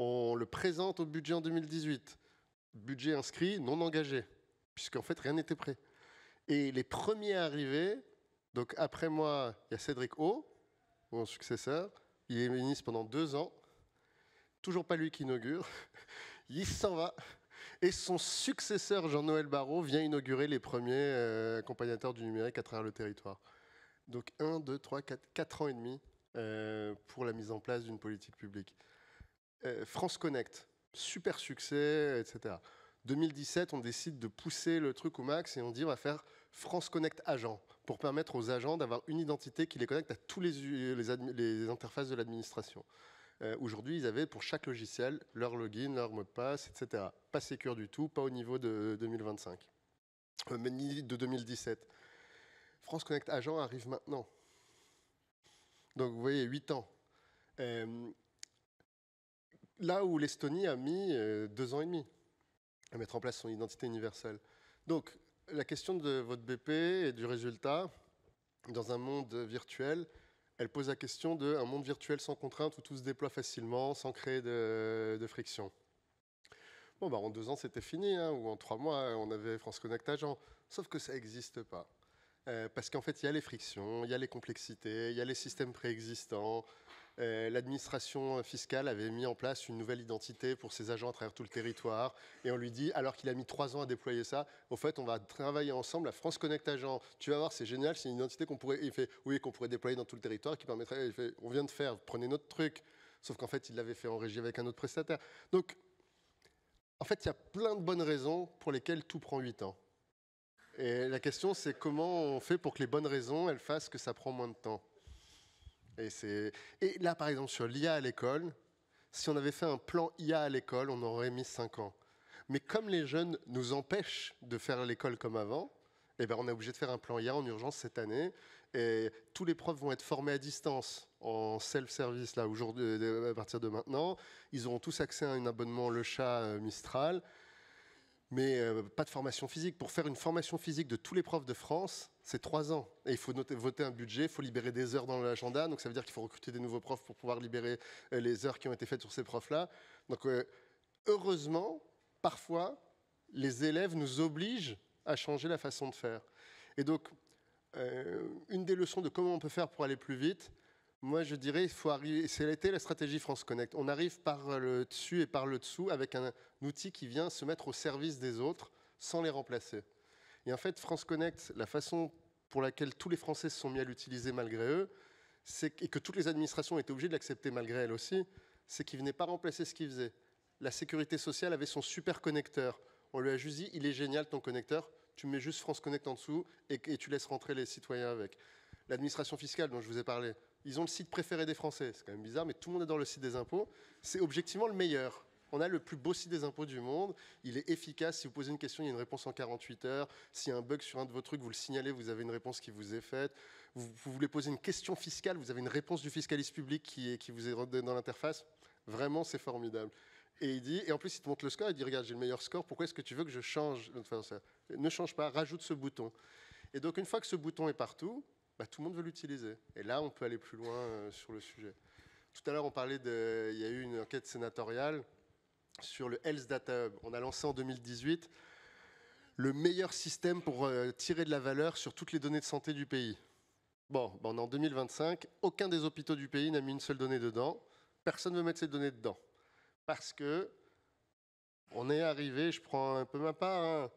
On le présente au budget en 2018. Budget inscrit, non engagé, puisqu'en fait, rien n'était prêt. Et les premiers arrivés, donc après moi, il y a Cédric O, mon successeur, il est ministre pendant 2 ans, toujours pas lui qui inaugure, il s'en va, et son successeur Jean-Noël Barrot vient inaugurer les premiers accompagnateurs du numérique à travers le territoire. Donc 1, 2, 3, 4 ans et demi pour la mise en place d'une politique publique. France Connect, super succès, etc. 2017, on décide de pousser le truc au max et on dit on va faire France Connect Agent pour permettre aux agents d'avoir une identité qui les connecte à tous les interfaces de l'administration. Aujourd'hui, ils avaient pour chaque logiciel leur login, leur mot de passe, etc. Pas sécure du tout, pas au niveau de 2025, mais ni de 2017. France Connect Agent arrive maintenant. Donc vous voyez, 8 ans. Là où l'Estonie a mis 2 ans et demi à mettre en place son identité universelle. Donc, la question de votre BP et du résultat, dans un monde virtuel, elle pose la question d'un monde virtuel sans contrainte où tout se déploie facilement, sans créer de friction. Bon, bah, en 2 ans, c'était fini, hein, ou en 3 mois, on avait France Connect Agent. Sauf que ça n'existe pas. Parce qu'en fait, il y a les frictions, il y a les complexités, il y a les systèmes préexistants. L'administration fiscale avait mis en place une nouvelle identité pour ses agents à travers tout le territoire. Et on lui dit, alors qu'il a mis 3 ans à déployer ça, au fait, on va travailler ensemble à France Connect Agent. Tu vas voir, c'est génial, c'est une identité qu'on pourrait, il fait, oui, qu'on pourrait déployer dans tout le territoire, qui permettrait, il fait, on vient de faire, prenez notre truc. Sauf qu'en fait, il l'avait fait en régie avec un autre prestataire. Donc, en fait, il y a plein de bonnes raisons pour lesquelles tout prend 8 ans. Et la question, c'est comment on fait pour que les bonnes raisons, elles fassent que ça prend moins de temps. Et là, par exemple, sur l'IA à l'école, si on avait fait un plan IA à l'école, on aurait mis 5 ans. Mais comme les jeunes nous empêchent de faire l'école comme avant, eh ben, on est obligé de faire un plan IA en urgence cette année. Et tous les profs vont être formés à distance, en self-service, là, aujourd'hui, à partir de maintenant. Ils auront tous accès à un abonnement Le Chat Mistral. Mais pas de formation physique. Pour faire une formation physique de tous les profs de France, c'est 3 ans. Et il faut voter un budget, il faut libérer des heures dans l'agenda. Donc ça veut dire qu'il faut recruter des nouveaux profs pour pouvoir libérer les heures qui ont été faites sur ces profs-là. Donc heureusement, parfois, les élèves nous obligent à changer la façon de faire. Et donc, une des leçons de comment on peut faire pour aller plus vite, moi, je dirais, il faut arriver. C'est la stratégie France Connect. On arrive par le dessus et par le dessous avec un outil qui vient se mettre au service des autres sans les remplacer. Et en fait, France Connect, la façon pour laquelle tous les Français se sont mis à l'utiliser malgré eux, et que toutes les administrations étaient obligées de l'accepter malgré elles aussi, c'est qu'il ne venait pas remplacer ce qu'ils faisaient. La sécurité sociale avait son super connecteur. On lui a juste dit, il est génial ton connecteur, tu mets juste France Connect en dessous et tu laisses rentrer les citoyens avec. L'administration fiscale dont je vous ai parlé, ils ont le site préféré des Français. C'est quand même bizarre, mais tout le monde est dans le site des impôts. C'est objectivement le meilleur. On a le plus beau site des impôts du monde. Il est efficace. Si vous posez une question, il y a une réponse en 48 heures. S'il y a un bug sur un de vos trucs, vous le signalez, vous avez une réponse qui vous est faite. Vous voulez poser une question fiscale, vous avez une réponse du fiscaliste public qui vous est dans l'interface. Vraiment, c'est formidable. Et il dit, et en plus, il te montre le score. Il dit, regarde, j'ai le meilleur score. Pourquoi est-ce que tu veux que je change? Ne change pas, rajoute ce bouton. Et donc, une fois que ce bouton est partout, bah, tout le monde veut l'utiliser. Et là, on peut aller plus loin sur le sujet. Tout à l'heure, on parlait il y a eu une enquête sénatoriale sur le Health Data Hub. On a lancé en 2018 le meilleur système pour tirer de la valeur sur toutes les données de santé du pays. Bon, ben, on est en 2025, aucun des hôpitaux du pays n'a mis une seule donnée dedans. Personne ne veut mettre ces données dedans. Parce que on est arrivé, je prends un peu ma part, hein,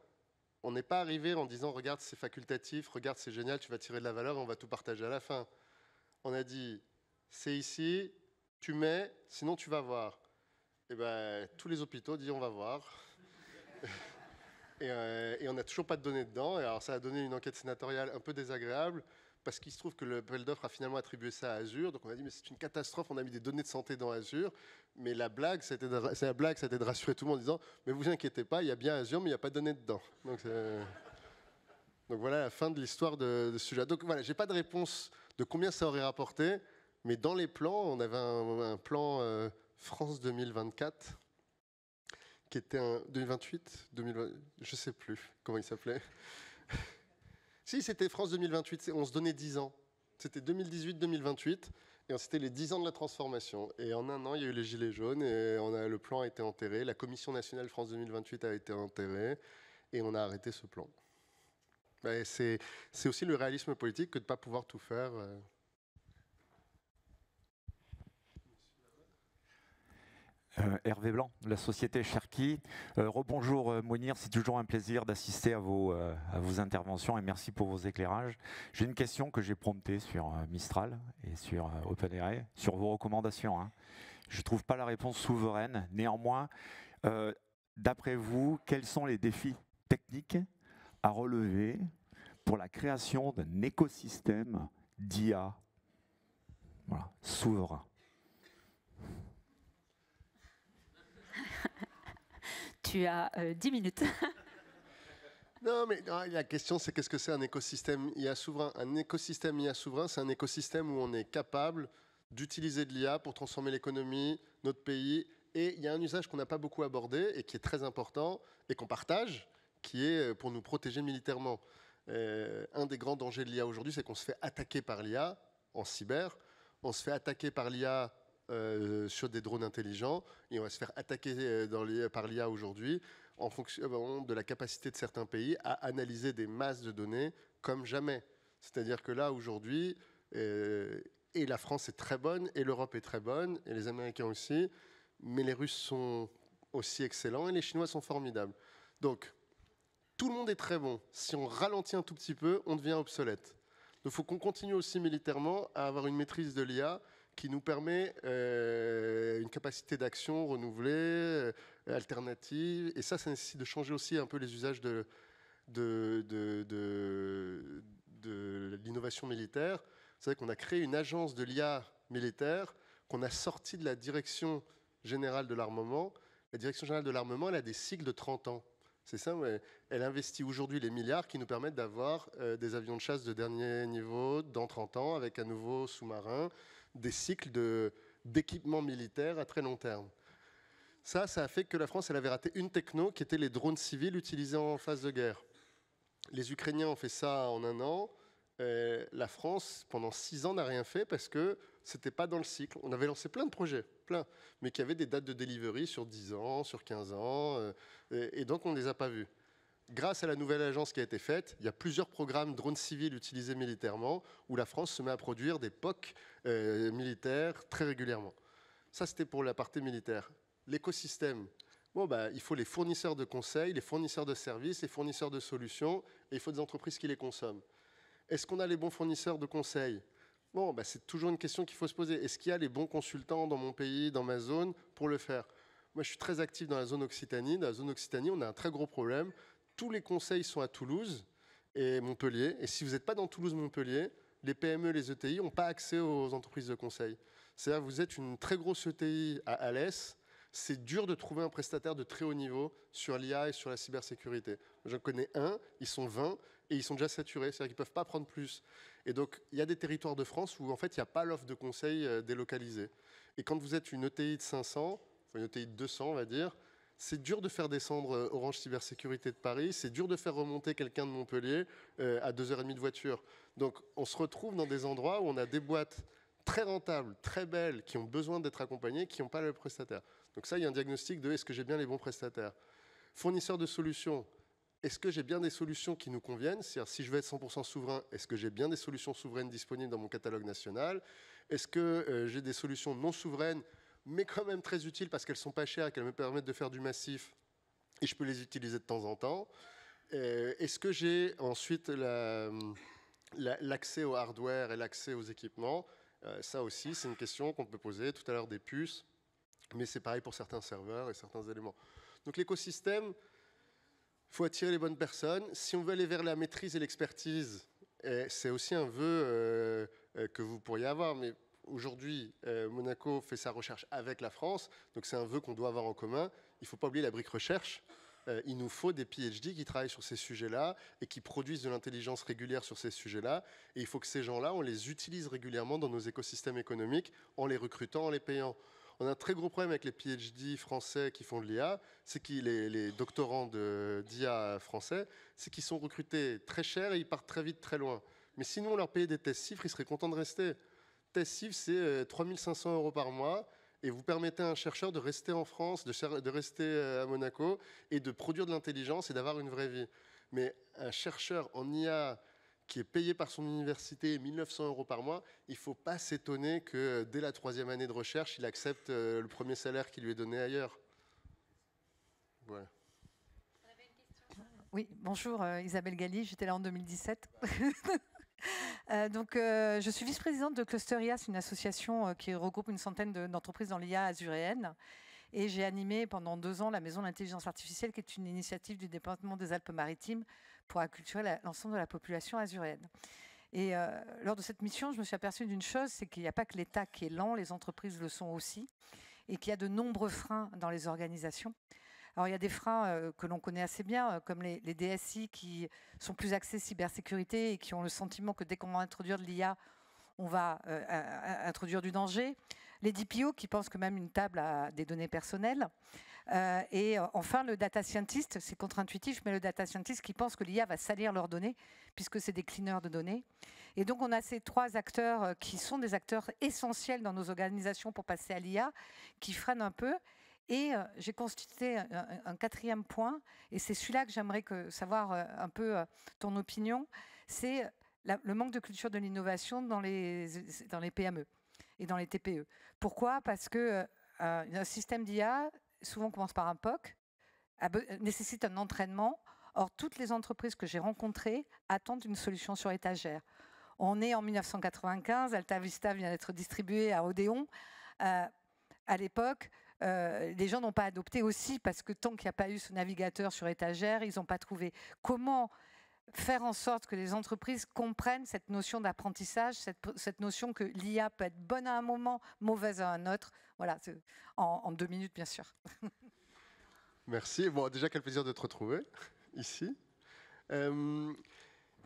on n'est pas arrivé en disant regarde c'est facultatif, regarde c'est génial, tu vas tirer de la valeur et on va tout partager à la fin. On a dit c'est ici, tu mets, sinon tu vas voir. Et ben tous les hôpitaux disent on va voir. Et on n'a toujours pas de données dedans. Et alors ça a donné une enquête sénatoriale un peu désagréable parce qu'il se trouve que le appel d'offres a finalement attribué ça à Azure. Donc on a dit mais c'est une catastrophe, on a mis des données de santé dans Azure. Mais la blague, c'était de rassurer tout le monde en disant mais vous inquiétez pas, il y a bien Azure, mais il n'y a pas de données dedans. Donc voilà la fin de l'histoire de ce sujet. Donc voilà, j'ai pas de réponse de combien ça aurait rapporté, mais dans les plans, on avait un plan France 2024 qui était un 2028, 2020, je sais plus comment il s'appelait. Si, c'était France 2028, on se donnait 10 ans. C'était 2018-2028, et c'était les 10 ans de la transformation. Et en un an, il y a eu les Gilets jaunes, et le plan a été enterré. La Commission nationale France 2028 a été enterrée, et on a arrêté ce plan. C'est aussi le réalisme politique que de ne pas pouvoir tout faire. Hervé Blanc, de la société Cherki. Rebonjour Mounir, c'est toujours un plaisir d'assister à vos interventions et merci pour vos éclairages. J'ai une question que j'ai promptée sur Mistral et sur OpenAI, sur vos recommandations. Hein. Je ne trouve pas la réponse souveraine. Néanmoins, d'après vous, quels sont les défis techniques à relever pour la création d'un écosystème d'IA souverain? Tu as 10 minutes. Non, mais la question, c'est qu'est-ce que c'est un écosystème IA souverain? Un écosystème IA souverain, c'est un écosystème où on est capable d'utiliser de l'IA pour transformer l'économie, notre pays. Et il y a un usage qu'on n'a pas beaucoup abordé et qui est très important et qu'on partage, qui est pour nous protéger militairement. Un des grands dangers de l'IA aujourd'hui, c'est qu'on se fait attaquer par l'IA en cyber, on se fait attaquer par l'IA sur des drones intelligents, et on va se faire attaquer par l'IA aujourd'hui en fonction de la capacité de certains pays à analyser des masses de données comme jamais. C'est-à-dire que là, aujourd'hui, et la France est très bonne, et l'Europe est très bonne, et les Américains aussi, mais les Russes sont aussi excellents, et les Chinois sont formidables. Donc, tout le monde est très bon. Si on ralentit un tout petit peu, on devient obsolète. Donc il faut qu'on continue aussi militairement à avoir une maîtrise de l'IA qui nous permet une capacité d'action renouvelée, alternative. Et ça nécessite de changer aussi un peu les usages de l'innovation militaire. Vous savez qu'on a créé une agence de l'IA militaire qu'on a sortie de la direction générale de l'armement. La direction générale de l'armement, elle a des cycles de 30 ans. C'est ça, ouais. Elle investit aujourd'hui les milliards qui nous permettent d'avoir des avions de chasse de dernier niveau dans 30 ans avec un nouveau sous-marin, des cycles d'équipement militaire à très long terme. Ça a fait que la France elle avait raté une techno qui était les drones civils utilisés en phase de guerre. Les Ukrainiens ont fait ça en un an. La France, pendant 6 ans, n'a rien fait parce que c'était pas dans le cycle. On avait lancé plein de projets, mais qui avaient des dates de delivery sur 10 ans, sur 15 ans, et donc on ne les a pas vus. Grâce à la nouvelle agence qui a été faite, il y a plusieurs programmes drones civils utilisés militairement où la France se met à produire des POC militaires très régulièrement. Ça, c'était pour la partie militaire. L'écosystème, il faut les fournisseurs de conseils, les fournisseurs de services, les fournisseurs de solutions, et il faut des entreprises qui les consomment. Est-ce qu'on a les bons fournisseurs de conseils? C'est toujours une question qu'il faut se poser. Est-ce qu'il y a les bons consultants dans mon pays, dans ma zone, pour le faire? Moi, je suis très actif dans la zone Occitanie. Dans la zone Occitanie, on a un très gros problème. Tous les conseils sont à Toulouse et Montpellier. Et si vous n'êtes pas dans Toulouse-Montpellier, les PME, les ETI n'ont pas accès aux entreprises de conseil. C'est-à-dire que vous êtes une très grosse ETI à Alès, c'est dur de trouver un prestataire de très haut niveau sur l'IA et sur la cybersécurité. J'en connais un, ils sont 20 et ils sont déjà saturés, c'est-à-dire qu'ils ne peuvent pas prendre plus. Et donc, il y a des territoires de France où en fait, il n'y a pas l'offre de conseil délocalisée. Et quand vous êtes une ETI de 500, une ETI de 200, on va dire, c'est dur de faire descendre Orange Cybersécurité de Paris, c'est dur de faire remonter quelqu'un de Montpellier à 2h30 de voiture. Donc, on se retrouve dans des endroits où on a des boîtes très rentables, très belles, qui ont besoin d'être accompagnées, qui n'ont pas le prestataire. Donc ça, il y a un diagnostic de est-ce que j'ai bien les bons prestataires. Fournisseurs de solutions. est-ce que j'ai bien des solutions qui nous conviennent? C'est-à-dire, si je veux être 100% souverain, est-ce que j'ai bien des solutions souveraines disponibles dans mon catalogue national? Est-ce que j'ai des solutions non souveraines, mais quand même très utiles parce qu'elles sont pas chères et qu'elles me permettent de faire du massif et je peux les utiliser de temps en temps? Est-ce que j'ai ensuite l'accès au hardware et l'accès aux équipements? Ça aussi, c'est une question qu'on peut poser. Tout à l'heure, des puces, mais c'est pareil pour certains serveurs et certains éléments. Donc l'écosystème, il faut attirer les bonnes personnes. Si on veut aller vers la maîtrise et l'expertise, c'est aussi un vœu que vous pourriez avoir, mais aujourd'hui, Monaco fait sa recherche avec la France, donc c'est un vœu qu'on doit avoir en commun. Il ne faut pas oublier la brique recherche. Il nous faut des PhD qui travaillent sur ces sujets-là et qui produisent de l'intelligence régulière sur ces sujets-là. Et il faut que ces gens-là, on les utilise régulièrement dans nos écosystèmes économiques en les recrutant, en les payant. On a un très gros problème avec les PhD français qui font de l'IA, c'est que les doctorants d'IA français, c'est qu'ils sont recrutés très cher et ils partent très vite, très loin. Mais sinon, on leur payait des tests CIFRE, ils seraient contents de rester. Test CIFRE, c'est 3 500 € par mois. Et vous permettez à un chercheur de rester en France, de rester à Monaco et de produire de l'intelligence et d'avoir une vraie vie. Mais un chercheur en IA qui est payé par son université 1 900 € par mois, il ne faut pas s'étonner que dès la 3e année de recherche, il accepte le premier salaire qui lui est donné ailleurs. Voilà. Oui, bonjour Isabelle Galli, j'étais là en 2017. Je suis vice-présidente de Cluster IA, c'est une association qui regroupe une centaine d'entreprises dans l'IA azuréenne. Et j'ai animé pendant 2 ans la Maison de l'Intelligence Artificielle, qui est une initiative du département des Alpes-Maritimes pour acculturer l'ensemble de la population azuréenne. Et lors de cette mission, je me suis aperçue d'une chose, c'est qu'il n'y a pas que l'État qui est lent, les entreprises le sont aussi, et qu'il y a de nombreux freins dans les organisations. Alors, il y a des freins que l'on connaît assez bien, comme les DSI qui sont plus axés cybersécurité et qui ont le sentiment que dès qu'on va introduire de l'IA, on va introduire du danger. Les DPO qui pensent que même une table a des données personnelles. Et enfin, le data scientist, c'est contre-intuitif, mais le data scientist qui pense que l'IA va salir leurs données, puisque c'est des cleaners de données. Et donc, on a ces 3 acteurs qui sont des acteurs essentiels dans nos organisations pour passer à l'IA, qui freinent un peu. Et j'ai constitué un 4e point, et c'est celui-là que j'aimerais savoir un peu ton opinion, c'est le manque de culture de l'innovation dans les PME et dans les TPE. Pourquoi? Parce que un système d'IA, souvent commence par un POC, nécessite un entraînement. Or, toutes les entreprises que j'ai rencontrées attendent une solution sur étagère. On est en 1995, Alta Vista vient d'être distribuée à Odéon. À l'époque, les gens n'ont pas adopté aussi parce que tant qu'il n'y a pas eu ce navigateur sur étagère, ils n'ont pas trouvé. Comment faire en sorte que les entreprises comprennent cette notion d'apprentissage, cette notion que l'IA peut être bonne à un moment, mauvaise à un autre? Voilà, en 2 minutes, bien sûr. Merci. Bon, déjà, quel plaisir de te retrouver ici. Il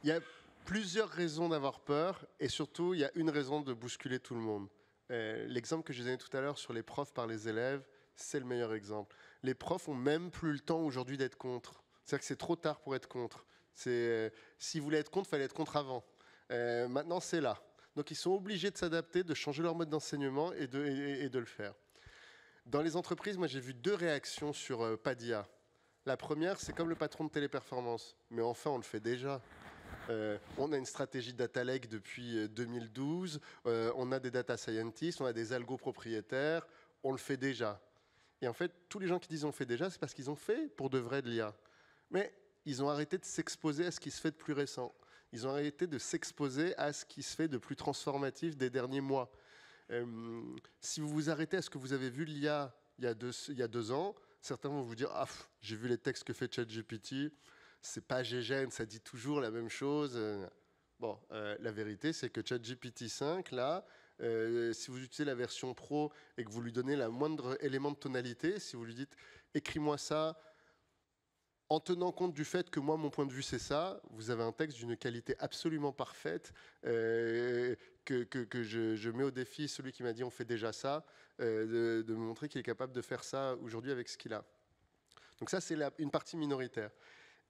y a plusieurs raisons d'avoir peur et surtout, il y a une raison de bousculer tout le monde. L'exemple que je vous ai donné tout à l'heure sur les profs par les élèves, c'est le meilleur exemple. Les profs ont même plus le temps aujourd'hui d'être contre. C'est-à-dire que c'est trop tard pour être contre. S'ils voulaient être contre, il fallait être contre avant. Maintenant, c'est là. Donc, ils sont obligés de s'adapter, de changer leur mode d'enseignement et de le faire. Dans les entreprises, moi, j'ai vu 2 réactions sur PADIA. La première, c'est comme le patron de Téléperformance. Mais enfin, on le fait déjà. On a une stratégie data lake depuis 2012, on a des data scientists, on a des algos propriétaires, on le fait déjà. Et en fait, tous les gens qui disent on le fait déjà, c'est parce qu'ils ont fait pour de vrai de l'IA. Mais ils ont arrêté de s'exposer à ce qui se fait de plus récent. Ils ont arrêté de s'exposer à ce qui se fait de plus transformatif des derniers mois. Si vous vous arrêtez à ce que vous avez vu l'IA il y a 2 ans, certains vont vous dire « Ah, j'ai vu les textes que fait ChatGPT, c'est pas GGN, ça dit toujours la même chose. » Bon, la vérité, c'est que ChatGPT 5, là, si vous utilisez la version pro et que vous lui donnez la moindre élément de tonalité, si vous lui dites « Écris-moi ça », en tenant compte du fait que moi, mon point de vue, c'est ça, vous avez un texte d'une qualité absolument parfaite que je mets au défi celui qui m'a dit on fait déjà ça, de me montrer qu'il est capable de faire ça aujourd'hui avec ce qu'il a. Donc ça, c'est une partie minoritaire.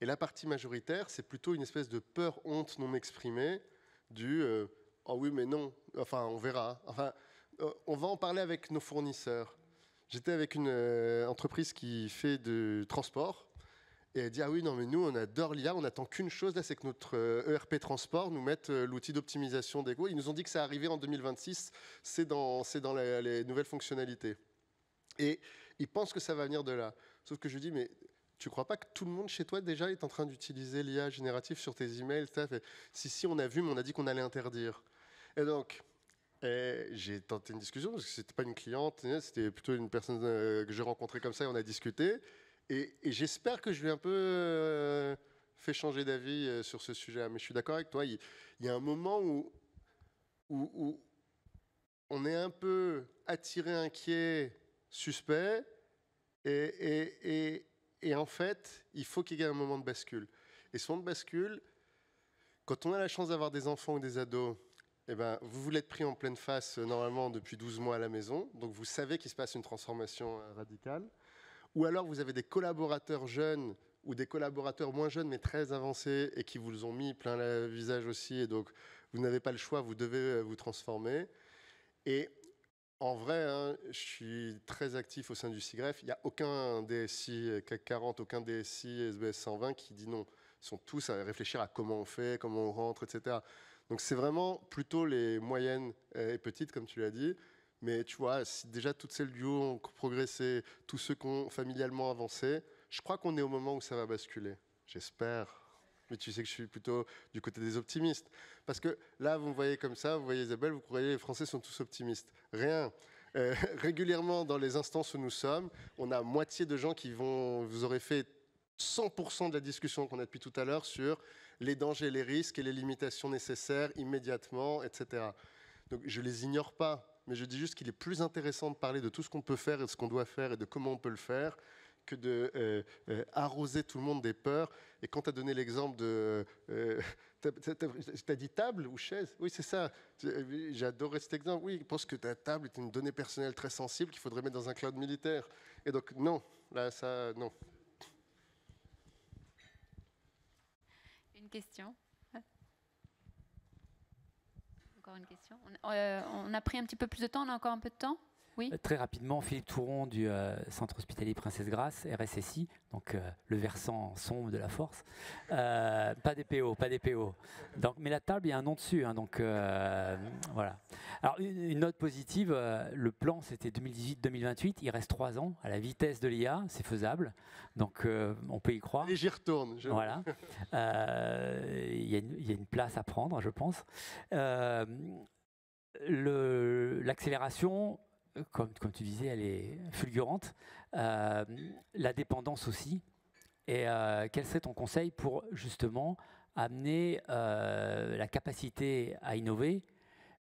Et la partie majoritaire, c'est plutôt une espèce de peur-honte non exprimée du oh oui, mais non, enfin, on verra. Enfin, on va en parler avec nos fournisseurs. J'étais avec une entreprise qui fait du transport. Et elle dit, ah oui, non, mais nous, on adore l'IA, on n'attend qu'une chose, là, c'est que notre ERP transport nous mette l'outil d'optimisation des coûts. Ils nous ont dit que ça arrivait en 2026, c'est dans les nouvelles fonctionnalités. Et ils pensent que ça va venir de là. Sauf que je dis, mais tu ne crois pas que tout le monde chez toi déjà est en train d'utiliser l'IA générative sur tes emails? Si, on a vu, mais on a dit qu'on allait interdire. Et donc, j'ai tenté une discussion, parce que ce n'était pas une cliente, c'était plutôt une personne que j'ai rencontrée comme ça, et on a discuté. Et j'espère que je lui ai un peu fait changer d'avis sur ce sujet. Mais je suis d'accord avec toi, il y a un moment où on est un peu attiré, inquiet, suspect, et en fait, il faut qu'il y ait un moment de bascule. Et ce moment de bascule, quand on a la chance d'avoir des enfants ou des ados, eh ben, vous voulez être pris en pleine face normalement depuis 12 mois à la maison, donc vous savez qu'il se passe une transformation radicale. Ou alors vous avez des collaborateurs jeunes ou des collaborateurs moins jeunes mais très avancés et qui vous ont mis plein le visage aussi, et donc vous n'avez pas le choix, vous devez vous transformer. Et en vrai, hein, je suis très actif au sein du SIGREF, il n'y a aucun DSI CAC 40, aucun DSI SBS 120 qui dit non. Ils sont tous à réfléchir à comment on fait, comment on rentre, etc. Donc c'est vraiment plutôt les moyennes et petites, comme tu l'as dit. Mais tu vois, si déjà toutes celles du haut ont progressé, tous ceux qui ont familialement avancé, je crois qu'on est au moment où ça va basculer. J'espère. Mais tu sais que je suis plutôt du côté des optimistes. Parce que là, vous me voyez comme ça, vous voyez Isabelle, vous croyez que les Français sont tous optimistes. Rien. Régulièrement, dans les instances où nous sommes, on a moitié de gens qui vous aurez fait 100% de la discussion qu'on a depuis tout à l'heure sur les dangers, les risques et les limitations nécessaires immédiatement, etc. Donc je ne les ignore pas. Mais je dis juste qu'il est plus intéressant de parler de tout ce qu'on peut faire et de ce qu'on doit faire et de comment on peut le faire que de arroser tout le monde des peurs. Et quand tu as donné l'exemple de... tu as dit table ou chaise? Oui, c'est ça. J'ai adoré cet exemple. Oui, je pense que ta table est une donnée personnelle très sensible qu'il faudrait mettre dans un cloud militaire. Et donc, non. Là, ça, non. Une question. Encore une question. On a pris un petit peu plus de temps, on a encore un peu de temps? Oui. Très rapidement, Philippe Touron du Centre hospitalier Princesse Grasse, RSSI, donc le versant sombre de la force. Pas DPO, pas DPO. Donc, mais la table, il y a un nom dessus, hein, donc voilà. Alors une note positive, le plan c'était 2018-2028, il reste 3 ans, à la vitesse de l'IA, c'est faisable, donc on peut y croire. Et j'y retourne. Voilà. Il y a une place à prendre, je pense. L'accélération, comme tu disais, elle est fulgurante. La dépendance aussi. Et quel serait ton conseil pour justement amener la capacité à innover,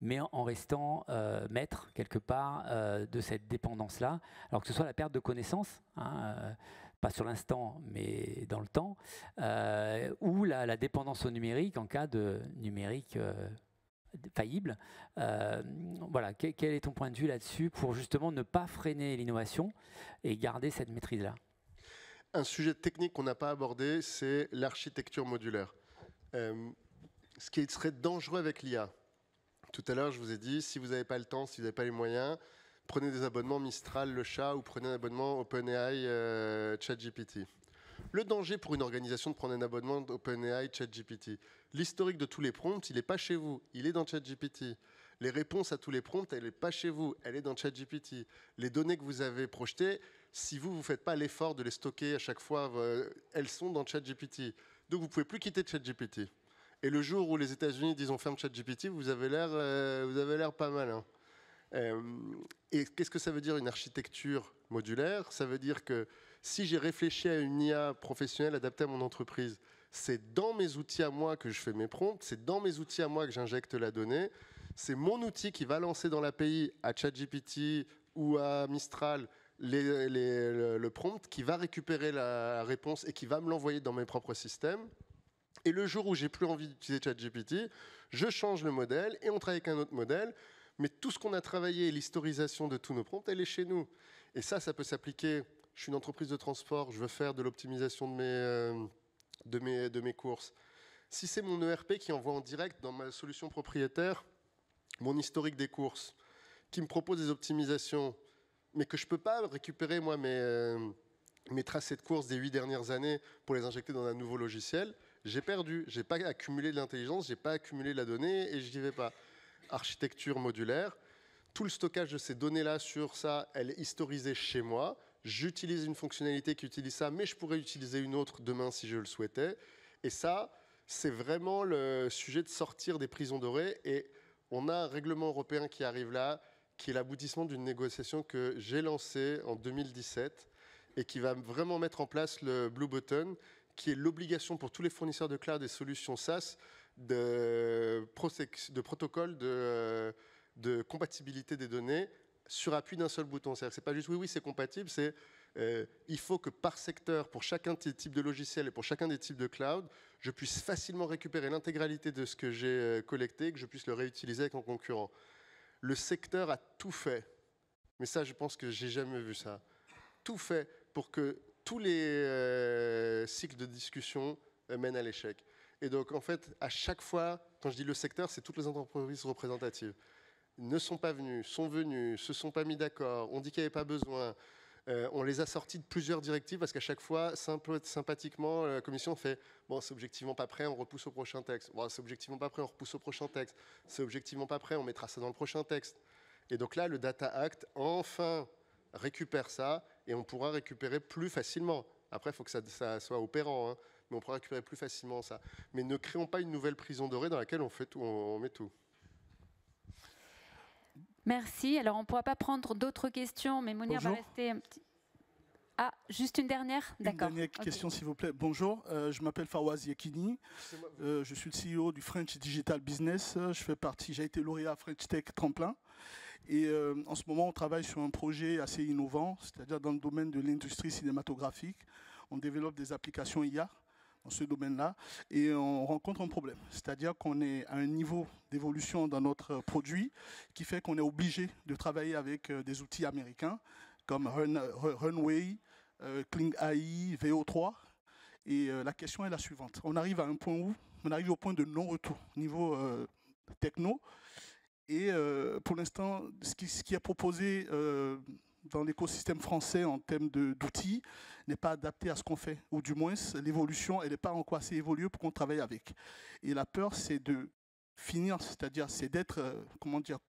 mais en restant maître quelque part de cette dépendance-là, alors que ce soit la perte de connaissances, hein, pas sur l'instant, mais dans le temps, ou la dépendance au numérique en cas de numérique faillible. Voilà, quel est ton point de vue là-dessus pour justement ne pas freiner l'innovation et garder cette maîtrise-là? Un sujet technique qu'on n'a pas abordé, c'est l'architecture modulaire. Ce qui serait dangereux avec l'IA. Tout à l'heure, je vous ai dit, si vous n'avez pas le temps, si vous n'avez pas les moyens, prenez des abonnements Mistral, Le Chat, ou prenez un abonnement OpenAI, ChatGPT. Le danger pour une organisation de prendre un abonnement OpenAI, ChatGPT, l'historique de tous les prompts, il n'est pas chez vous, il est dans ChatGPT. Les réponses à tous les prompts, elle n'est pas chez vous, elle est dans ChatGPT. Les données que vous avez projetées, si vous ne faites pas l'effort de les stocker à chaque fois, elles sont dans ChatGPT. Donc vous ne pouvez plus quitter ChatGPT. Et le jour où les États-Unis disent on ferme ChatGPT, vous avez l'air pas mal. Hein. Et qu'est-ce que ça veut dire une architecture modulaire? Ça veut dire que si j'ai réfléchi à une IA professionnelle adaptée à mon entreprise, c'est dans mes outils à moi que je fais mes prompts, c'est dans mes outils à moi que j'injecte la donnée, c'est mon outil qui va lancer dans l'API à ChatGPT ou à Mistral le prompt, qui va récupérer la réponse et qui va me l'envoyer dans mes propres systèmes. Et le jour où j'ai plus envie d'utiliser ChatGPT, je change le modèle et on travaille avec un autre modèle. Mais tout ce qu'on a travaillé, l'historisation de tous nos prompts, elle est chez nous. Et ça peut s'appliquer. Je suis une entreprise de transport, je veux faire de l'optimisation de mes courses. Si c'est mon ERP qui envoie en direct dans ma solution propriétaire mon historique des courses, qui me propose des optimisations, mais que je ne peux pas récupérer moi mes tracés de course des 8 dernières années pour les injecter dans un nouveau logiciel, j'ai perdu. Je n'ai pas accumulé de l'intelligence, je n'ai pas accumulé de la donnée et je n'y vais pas. Architecture modulaire, tout le stockage de ces données-là sur ça, elle est historisée chez moi. J'utilise une fonctionnalité qui utilise ça, mais je pourrais utiliser une autre demain si je le souhaitais. Et ça, c'est vraiment le sujet de sortir des prisons dorées. Et on a un règlement européen qui arrive là, qui est l'aboutissement d'une négociation que j'ai lancée en 2017 et qui va vraiment mettre en place le Blue Button, qui est l'obligation pour tous les fournisseurs de cloud et solutions SaaS de protocole de compatibilité des données sur appui d'un seul bouton. C'est-à-dire que ce n'est pas juste oui, c'est compatible, c'est il faut que par secteur, pour chacun des types de logiciels et pour chacun des types de cloud, je puisse facilement récupérer l'intégralité de ce que j'ai collecté, que je puisse le réutiliser avec mon concurrent. Le secteur a tout fait, mais ça, je pense que j'ai jamais vu ça. Tout fait pour que tous les cycles de discussion mènent à l'échec. Et donc, en fait, à chaque fois, quand je dis le secteur, c'est toutes les entreprises représentatives. Ne sont pas venus, sont venus, se sont pas mis d'accord, on dit qu'il n'y avait pas besoin. On les a sortis de plusieurs directives parce qu'à chaque fois, sympathiquement, la commission fait « bon, c'est objectivement pas prêt, on repousse au prochain texte. Bon, c'est objectivement pas prêt, on repousse au prochain texte. C'est objectivement pas prêt, on mettra ça dans le prochain texte. » Et donc là, le Data Act, enfin, récupère ça et on pourra récupérer plus facilement. Après, il faut que ça soit opérant, hein, mais on pourra récupérer plus facilement ça. Mais ne créons pas une nouvelle prison dorée dans laquelle on fait tout, on met tout. Merci. Alors, on ne pourra pas prendre d'autres questions, mais Mounir va rester un petit... Ah, juste une dernière? D'accord. Une dernière question, s'il vous plaît. Bonjour, je m'appelle Fawaz Yekini. Je suis le CEO du French Digital Business. J'ai été lauréat French Tech Tremplin. Et en ce moment, on travaille sur un projet assez innovant, c'est-à-dire dans le domaine de l'industrie cinématographique. On développe des applications IA dans ce domaine-là, et on rencontre un problème. C'est-à-dire qu'on est à un niveau d'évolution dans notre produit qui fait qu'on est obligé de travailler avec des outils américains comme Runway, Kling AI, VO3. Et la question est la suivante. On arrive à un point où on arrive au point de non-retour niveau techno. Et pour l'instant, ce qui est proposé dans l'écosystème français en termes d'outils n'est pas adapté à ce qu'on fait, ou du moins l'évolution, elle n'est pas encore assez évoluée pour qu'on travaille avec. Et la peur, c'est de finir, c'est-à-dire c'est d'être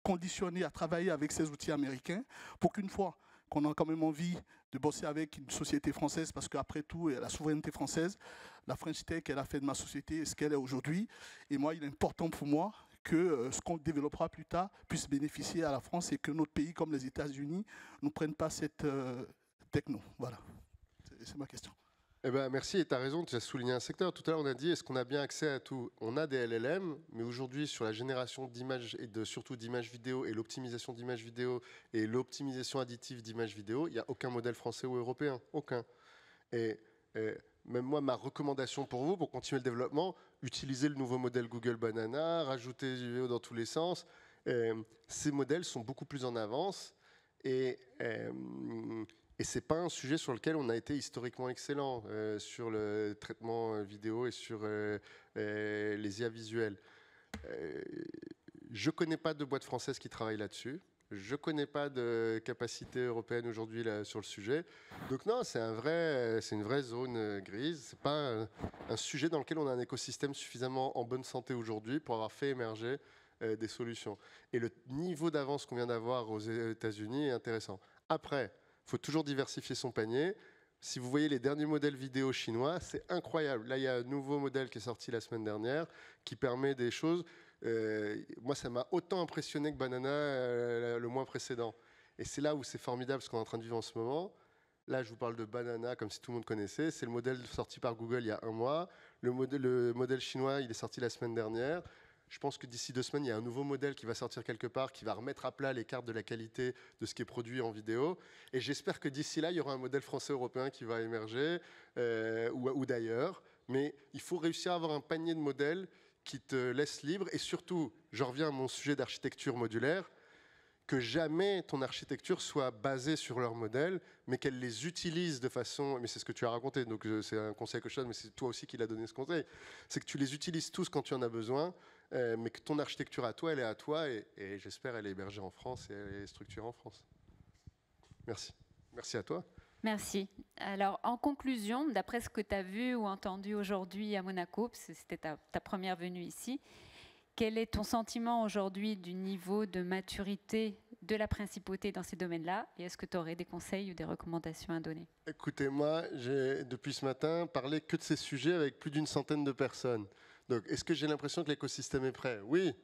conditionné à travailler avec ces outils américains pour qu'une fois qu'on a quand même envie de bosser avec une société française, parce qu'après tout, la souveraineté française, la French Tech, elle a fait de ma société ce qu'elle est aujourd'hui. Et moi, il est important pour moi que ce qu'on développera plus tard puisse bénéficier à la France et que notre pays, comme les États-Unis, ne prennent pas cette techno. Voilà, c'est ma question. Eh ben, merci, et tu as raison, tu as souligné un secteur. Tout à l'heure, on a dit, est-ce qu'on a bien accès à tout? On a des LLM, mais aujourd'hui, sur la génération d'images, et surtout d'images vidéo, et l'optimisation d'images vidéo, et l'optimisation additive d'images vidéo, il n'y a aucun modèle français ou européen, aucun. Et même moi, ma recommandation pour vous, pour continuer le développement, utilisez le nouveau modèle Google Banana, rajoutez du vidéo dans tous les sens. Ces modèles sont beaucoup plus en avance, et ce n'est pas un sujet sur lequel on a été historiquement excellent, sur le traitement vidéo et sur les IA visuels. Je ne connais pas de boîte française qui travaille là-dessus. Je ne connais pas de capacité européenne aujourd'hui sur le sujet. Donc non, c'est une vraie zone grise. Ce n'est pas un sujet dans lequel on a un écosystème suffisamment en bonne santé aujourd'hui pour avoir fait émerger des solutions. Et le niveau d'avance qu'on vient d'avoir aux États-Unis est intéressant. Après, il faut toujours diversifier son panier. Si vous voyez les derniers modèles vidéo chinois, c'est incroyable. Là, il y a un nouveau modèle qui est sorti la semaine dernière qui permet des choses. Moi, ça m'a autant impressionné que Banana, le mois précédent. Et c'est là où c'est formidable ce qu'on est en train de vivre en ce moment. Là, je vous parle de Banana comme si tout le monde connaissait. C'est le modèle sorti par Google il y a un mois. Le modèle chinois, il est sorti la semaine dernière. Je pense que d'ici 2 semaines, il y a un nouveau modèle qui va sortir quelque part, qui va remettre à plat les cartes de la qualité de ce qui est produit en vidéo. Et j'espère que d'ici là, il y aura un modèle français-européen qui va émerger, ou d'ailleurs. Mais il faut réussir à avoir un panier de modèles qui te laisse libre. Et surtout, je reviens à mon sujet d'architecture modulaire, que jamais ton architecture soit basée sur leur modèle, mais qu'elle les utilise de façon... Mais c'est ce que tu as raconté, donc c'est un conseil que je donne, mais c'est toi aussi qui l'as donné ce conseil. C'est que tu les utilises tous quand tu en as besoin, mais que ton architecture à toi, elle est à toi, et j'espère elle est hébergée en France et elle est structurée en France. Merci. Merci à toi. Merci. Alors, en conclusion, d'après ce que tu as vu ou entendu aujourd'hui à Monaco, parce que c'était ta première venue ici, quel est ton sentiment aujourd'hui du niveau de maturité de la principauté dans ces domaines-là? Et est-ce que tu aurais des conseils ou des recommandations à donner? Écoutez, moi, j'ai depuis ce matin parlé que de ces sujets avec plus d'une centaine de personnes. Donc, est-ce que j'ai l'impression que l'écosystème est prêt? Oui.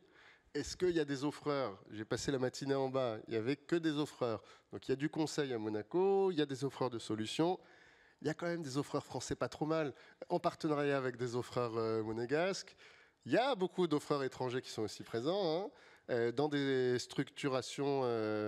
Est-ce qu'il y a des offreurs? J'ai passé la matinée en bas, il n'y avait que des offreurs. Donc il y a du conseil à Monaco, il y a des offreurs de solutions. Il y a quand même des offreurs français pas trop mal, en partenariat avec des offreurs monégasques. Il y a beaucoup d'offreurs étrangers qui sont aussi présents, hein, dans des structurations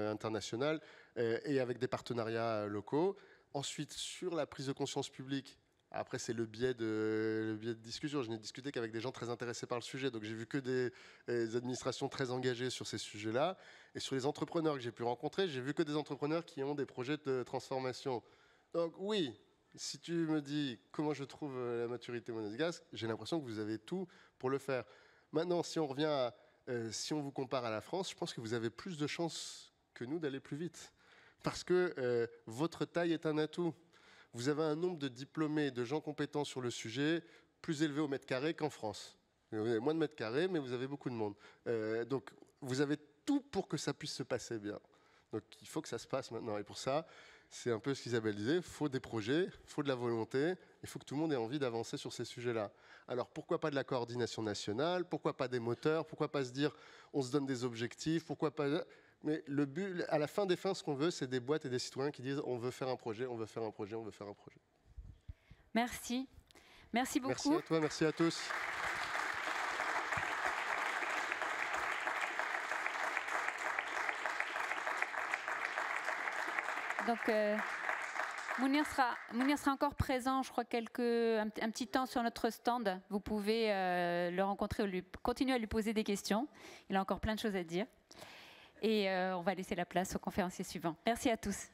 internationales et avec des partenariats locaux. Ensuite, sur la prise de conscience publique, après, c'est le biais de discussion. Je n'ai discuté qu'avec des gens très intéressés par le sujet. Donc, j'ai vu que des administrations très engagées sur ces sujets-là. Et sur les entrepreneurs que j'ai pu rencontrer, j'ai vu que des entrepreneurs qui ont des projets de transformation. Donc, oui, si tu me dis comment je trouve la maturité monégasque, j'ai l'impression que vous avez tout pour le faire. Maintenant, si on revient à, si on vous compare à la France, je pense que vous avez plus de chances que nous d'aller plus vite. Parce que votre taille est un atout. Vous avez un nombre de diplômés, de gens compétents sur le sujet plus élevé au mètre carré qu'en France. Vous avez moins de mètres carrés, mais vous avez beaucoup de monde. Donc, vous avez tout pour que ça puisse se passer bien. Donc, il faut que ça se passe maintenant. Et pour ça, c'est un peu ce qu'Isabelle disait, il faut des projets, il faut de la volonté, il faut que tout le monde ait envie d'avancer sur ces sujets-là. Alors, pourquoi pas de la coordination nationale? Pourquoi pas des moteurs? Pourquoi pas se dire, on se donne des objectifs? Pourquoi pas... Mais le but, à la fin des fins, ce qu'on veut, c'est des boîtes et des citoyens qui disent on veut faire un projet, on veut faire un projet, on veut faire un projet. Merci. Merci beaucoup. Merci à toi, merci à tous. Donc, Mounir sera encore présent, je crois, un petit temps sur notre stand. Vous pouvez le rencontrer ou continuer à lui poser des questions. Il a encore plein de choses à dire. Et on va laisser la place aux conférenciers suivants. Merci à tous.